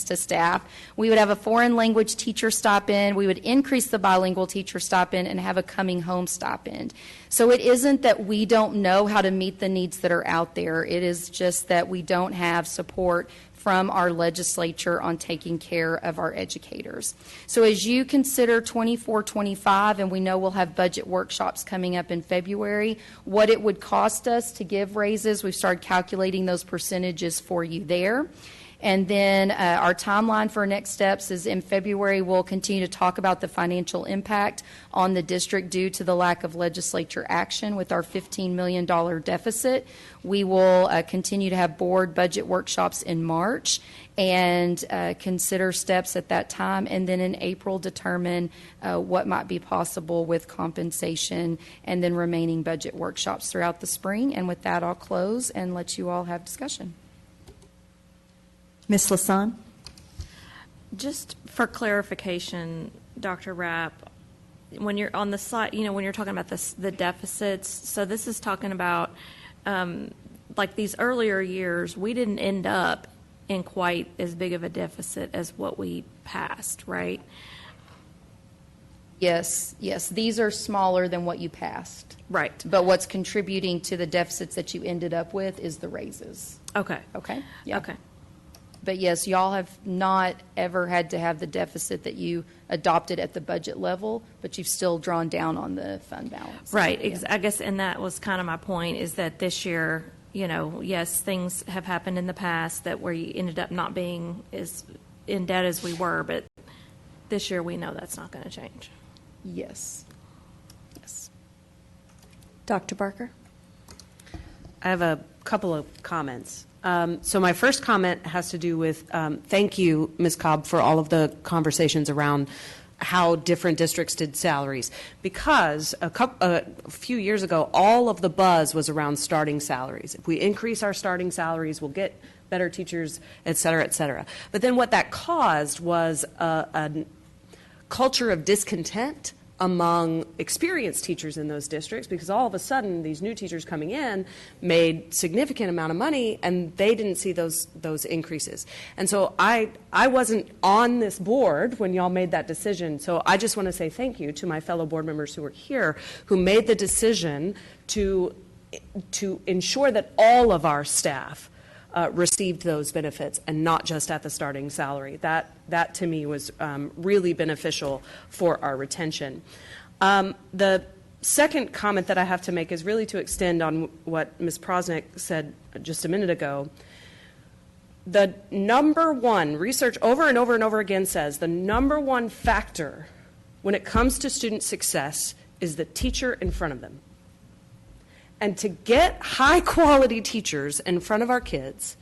to staff. We would have a foreign language teacher stipend. We would increase the bilingual teacher stipend and have a coming home stipend. So it isn't that we don't know how to meet the needs that are out there. It is just that we don't have support from our legislature on taking care of our educators. So as you consider 24-25, and we know we'll have budget workshops coming up in February, what it would cost us to give raises, we've started calculating those percentages for you there. And then our timeline for next steps is in February, we'll continue to talk about the financial impact on the district due to the lack of legislature action with our $15 million deficit. We will continue to have board budget workshops in March and consider steps at that time, and then in April determine what might be possible with compensation, and then remaining budget workshops throughout the spring. And with that, I'll close and let you all have discussion. Ms. Lasan? Just for clarification, Dr. Rapp, when you're on the slide, when you're talking about the deficits, so this is talking about like these earlier years, we didn't end up in quite as big of a deficit as what we passed, right? Yes. These are smaller than what you passed. Right. But what's contributing to the deficits that you ended up with is the raises. Okay. Okay? Yeah. Okay. But yes, y'all have not ever had to have the deficit that you adopted at the budget level, but you've still drawn down on the fund balance. Right. Yeah. I guess, and that was kind of my point, is that this year, yes, things have happened in the past that where you ended up not being as in debt as we were, but this year we know that's not going to change. Yes. Dr. Barker? I have a couple of comments. So my first comment has to do with thank you, Ms. Cobb, for all of the conversations around how different districts did salaries. Because a few years ago, all of the buzz was around starting salaries. If we increase our starting salaries, we'll get better teachers, et cetera, et cetera. But then what that caused was a culture of discontent among experienced teachers in those districts, because all of a sudden these new teachers coming in made significant amount of money and they didn't see those increases. And so I wasn't on this board when y'all made that decision, so I just want to say thank you to my fellow board members who were here who made the decision to ensure that all of our staff received those benefits and not just at the starting salary. That to me was really beneficial for our retention. The second comment that I have to make is really to extend on what Ms. Prosnick said just a minute ago. The number one, research over and over and over again says, the number one factor when it comes to student success is the teacher in front of them. And to get high-quality teachers in front of our kids,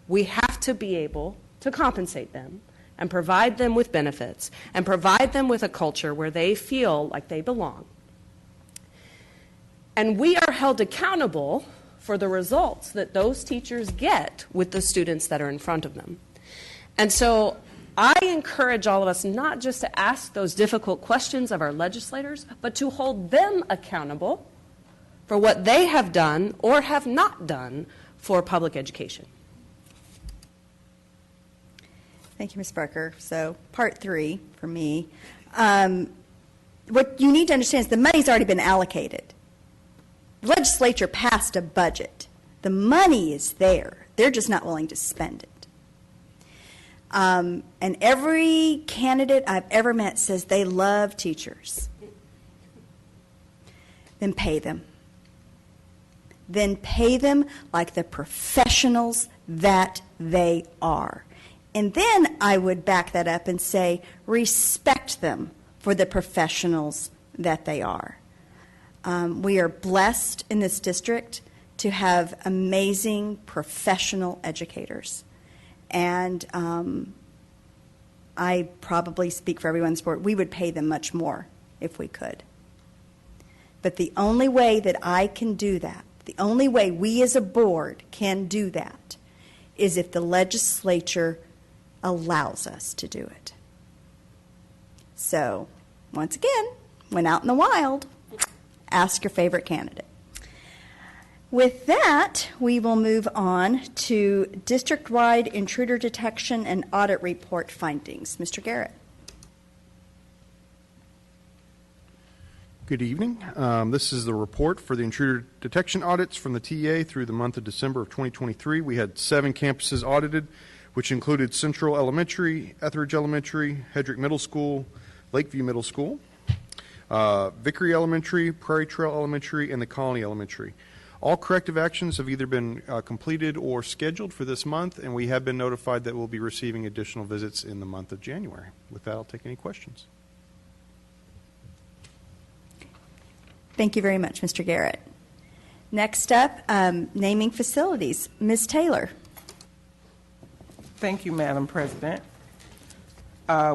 we have to be able to compensate them and provide them with benefits and provide them with a culture where they feel like they belong. And we are held accountable for the results that those teachers get with the students that are in front of them. And so I encourage all of us not just to ask those difficult questions of our legislators, but to hold them accountable for what they have done or have not done for public education. Thank you, Ms. Barker. So part 3 for me. What you need to understand is the money's already been allocated. The legislature passed a budget. The money is there. They're just not willing to spend it. And every candidate I've ever met says they love teachers. Then pay them. Then pay them like the professionals that they are. And then I would back that up and say, respect them for the professionals that they are. We are blessed in this district to have amazing professional educators. And I probably speak for everyone in sport. We would pay them much more if we could. But the only way that I can do that, the only way we as a board can do that, is if the legislature allows us to do it. So, once again, when out in the wild, ask your favorite candidate. With that, we will move on to district-wide intruder detection and audit report findings. Mr. Garrett. Good evening. This is the report for the intruder detection audits from the TA through the month of December of 2023. We had 7 campuses audited, which included Central Elementary, Etheridge Elementary, Hedrick Middle School, Lakeview Middle School, Vickery Elementary, Prairie Trail Elementary, and the Colony Elementary. All corrective actions have either been completed or scheduled for this month, and we have been notified that we'll be receiving additional visits in the month of January. With that, I'll take any questions. Thank you very much, Mr. Garrett. Next up, naming facilities. Ms. Taylor. Thank you, Madam President.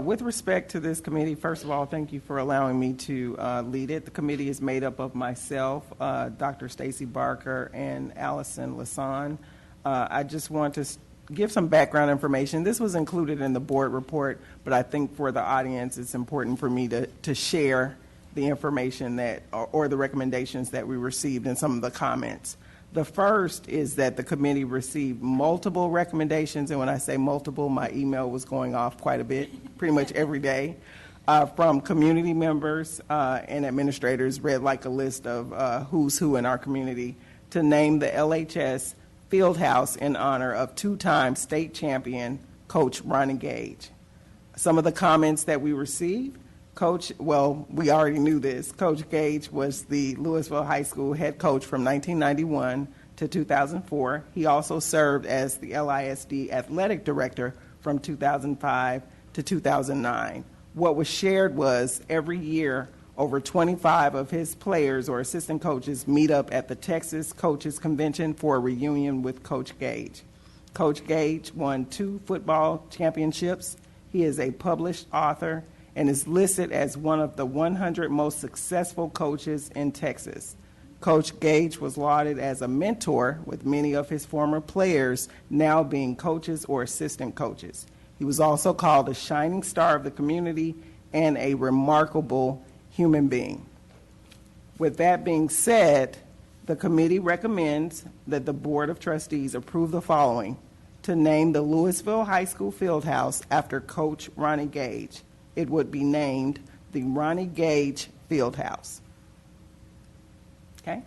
With respect to this committee, first of all, thank you for allowing me to lead it. The committee is made up of myself, Dr. Stacy Barker, and Allison Lasan. I just want to give some background information. This was included in the board report, but I think for the audience, it's important for me to share the information that, or the recommendations that we received in some of the comments. The first is that the committee received multiple recommendations, and when I say multiple, my email was going off quite a bit, pretty much every day, from community members and administrators, read like a list of who's who in our community, to name the LHS Fieldhouse in honor of 2-time state champion Coach Ronnie Gage. Some of the comments that we received: Coach, well, we already knew this. Coach Gage was the Lewisville High School head coach from 1991 to 2004. He also served as the LISD athletic director from 2005 to 2009. What was shared was every year, over 25 of his players or assistant coaches meet up at the Texas Coaches Convention for a reunion with Coach Gage. Coach Gage won 2 football championships. He is a published author and is listed as one of the 100 most successful coaches in Texas. Coach Gage was lauded as a mentor, with many of his former players now being coaches or assistant coaches. He was also called a shining star of the community and a remarkable human being. With that being said, the committee recommends that the Board of Trustees approve the following: to name the Lewisville High School Fieldhouse after Coach Ronnie Gage. It would be named the Ronnie Gage Fieldhouse. Okay.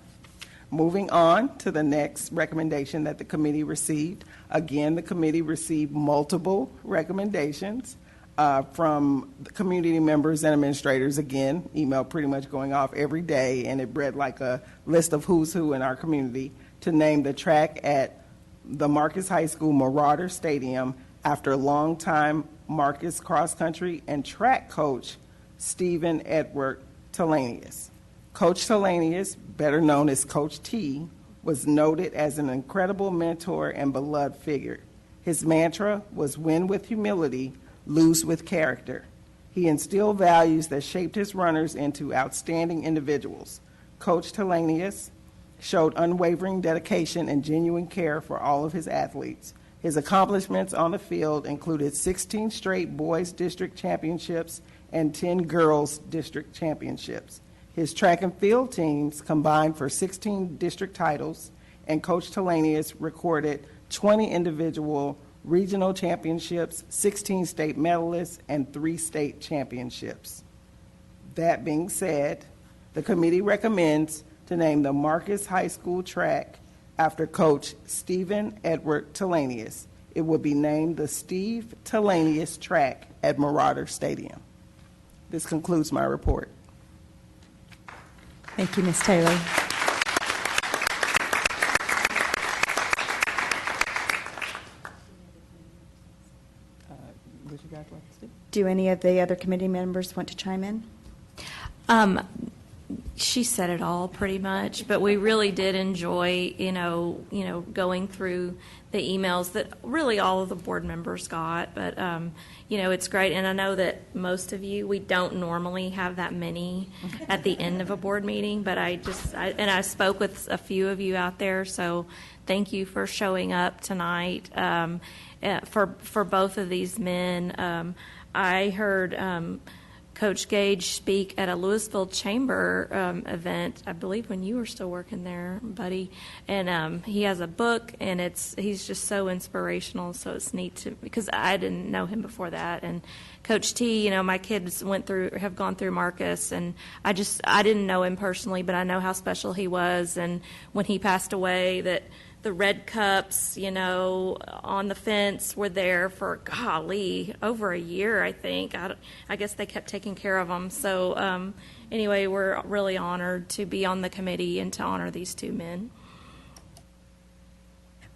Moving on to the next recommendation that the committee received. Again, the committee received multiple recommendations from the community members and administrators. Again, email pretty much going off every day, and it read like a list of who's who in our community, to name the track at the Marcus High School Marauder Stadium after longtime Marcus cross-country and track coach Stephen Edward Talanius. Coach Talanius, better known as Coach T, was noted as an incredible mentor and beloved figure. His mantra was win with humility, lose with character. He instilled values that shaped his runners into outstanding individuals. Coach Talanius showed unwavering dedication and genuine care for all of his athletes. His accomplishments on the field included 16 straight boys district championships and 10 girls district championships. His track and field teams combined for 16 district titles, and Coach Telanius recorded 20 individual regional championships, 16 state medalists, and 3 state championships. That being said, the committee recommends to name the Marcus High School track after Coach Stephen Edward Telanius. It will be named the Steve Telanius track at Marauder Stadium. This concludes my report. Thank you, Ms. Taylor. Would you guys like to speak? Do any of the other committee members want to chime in? She said it all pretty much, but we really did enjoy, going through the emails that really all of the board members got. But, it's great. And I know that most of you, we don't normally have that many at the end of a board meeting, but I spoke with a few of you out there. So thank you for showing up tonight. For both of these men, I heard Coach Gage speak at a Lewisville Chamber event, I believe when you were still working there, buddy. And he has a book, and he's just so inspirational. So it's neat because I didn't know him before that. And Coach T, my kids have gone through Marcus, and I didn't know him personally, but I know how special he was. And when he passed away, that the red cups, on the fence were there for, over a year, I think. I guess they kept taking care of them. So anyway, we're really honored to be on the committee and to honor these two men.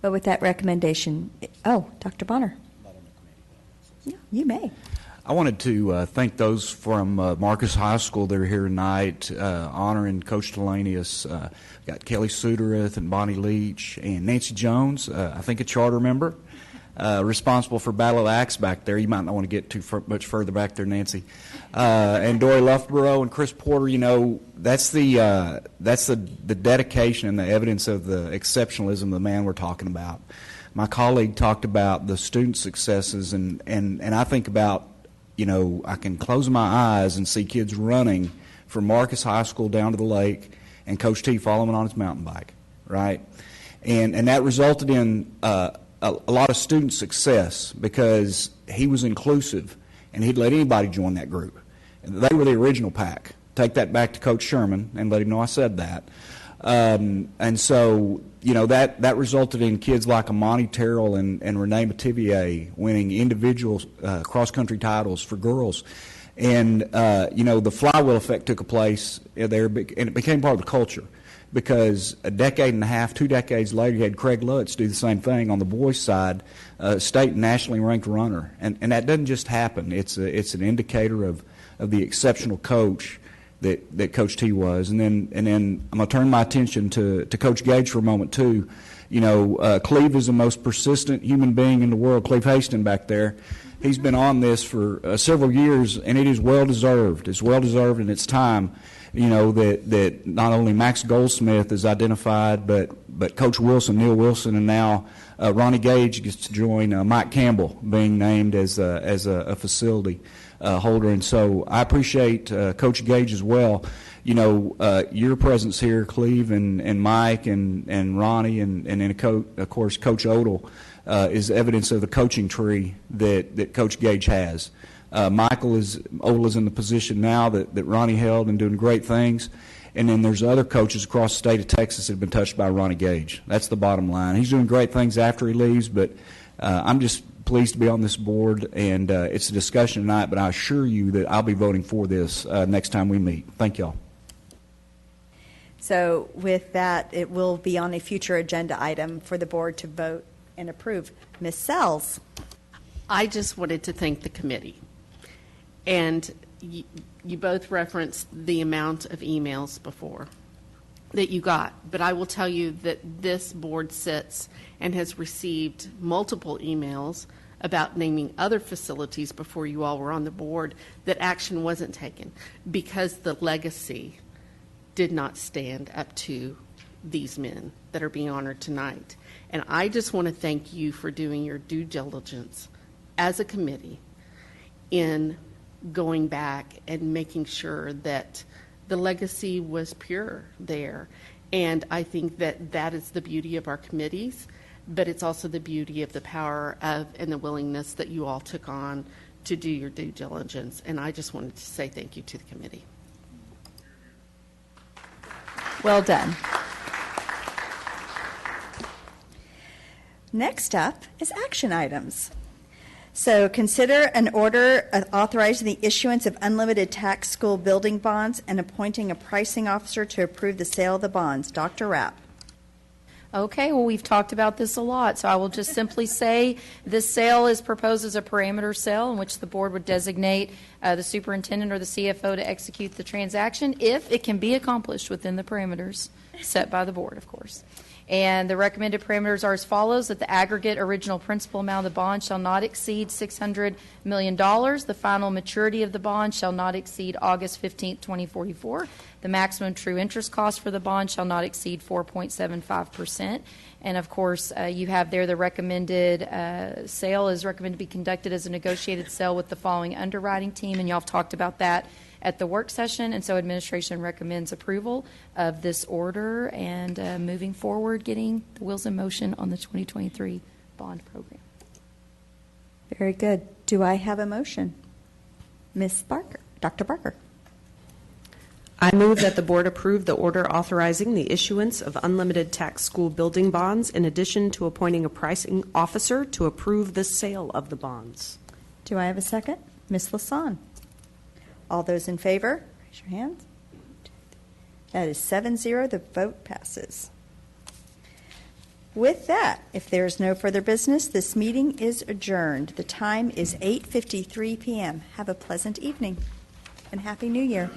But with that recommendation, Dr. Bonner. Yeah, you may. I wanted to thank those from Marcus High School that are here tonight, honoring Coach Telanius. Got Kelly Sudereth and Bonnie Leach and Nancy Jones, I think a charter member, responsible for Battle of the Axe back there. You might not want to get much further back there, Nancy. And Dory Loughborough and Chris Porter. That's the dedication and the evidence of the exceptionalism of the man we're talking about. My colleague talked about the student successes, and I think about, I can close my eyes and see kids running from Marcus High School down to the lake, and Coach T following on his mountain bike, right? And that resulted in a lot of student success because he was inclusive, and he'd let anybody join that group. They were the original pack. Take that back to Coach Sherman and let him know I said that. And so, that resulted in kids like Amani Terrell and Renee Mativier winning individual cross-country titles for girls. And, the flywheel effect took place there, and it became part of the culture because a decade and a half, 2 decades later, you had Craig Lutz do the same thing on the boys' side, state and nationally ranked runner. And that doesn't just happen. It's an indicator of the exceptional coach that Coach T was. And then I'm going to turn my attention to Coach Gage for a moment, too. Cleve is the most persistent human being in the world, Cleve Haston back there. He's been on this for several years, and it is well-deserved. It's well-deserved, and it's time, that not only Max Goldsmith is identified, but Coach Wilson, Neil Wilson, and now Ronnie Gage gets to join Mike Campbell being named as a facility holder. And so I appreciate Coach Gage as well. Your presence here, Cleve and Mike and Ronnie, and then, of course, Coach Odell, is evidence of the coaching tree that Coach Gage has. Odell is in the position now that Ronnie held and doing great things. And then there's other coaches across the state of Texas that have been touched by Ronnie Gage. That's the bottom line. He's doing great things after he leaves, but I'm just pleased to be on this board, and it's a discussion tonight, but I assure you that I'll be voting for this next time we meet. Thank y'all. So with that, it will be on a future agenda item for the board to vote and approve. Ms. Sells. I just wanted to thank the committee. And you both referenced the amount of emails before that you got. But I will tell you that this board sits and has received multiple emails about naming other facilities before you all were on the board that action wasn't taken because the legacy did not stand up to these men that are being honored tonight. And I just want to thank you for doing your due diligence as a committee in going back and making sure that the legacy was pure there. And I think that that is the beauty of our committees, but it's also the beauty of the power of and the willingness that you all took on to do your due diligence. And I just wanted to say thank you to the committee. Well done. Next up is action items. So consider an order authorizing the issuance of unlimited tax school building bonds and appointing a pricing officer to approve the sale of the bonds. Dr. Rapp. Okay, well, we've talked about this a lot, so I will just simply say this sale is proposed as a parameter sale in which the board would designate the superintendent or the CFO to execute the transaction if it can be accomplished within the parameters set by the board, of course. And the recommended parameters are as follows: that the aggregate original principal amount of the bond shall not exceed $600 million. The final maturity of the bond shall not exceed August 15, 2044. The maximum true interest cost for the bond shall not exceed 4.75%. And of course, you have there the recommended sale is recommended to be conducted as a negotiated sale with the following underwriting team, and y'all have talked about that at the work session, and so administration recommends approval of this order and moving forward, getting the wheels in motion on the 2023 bond program. Very good. Do I have a motion? Ms. Barker, Dr. Barker. I move that the board approve the order authorizing the issuance of unlimited tax school building bonds in addition to appointing a pricing officer to approve the sale of the bonds. Do I have a second? Ms. Lasan. All those in favor, raise your hands. That is 7-0. The vote passes. With that, if there is no further business, this meeting is adjourned. The time is 8:53 p.m. Have a pleasant evening and Happy New Year.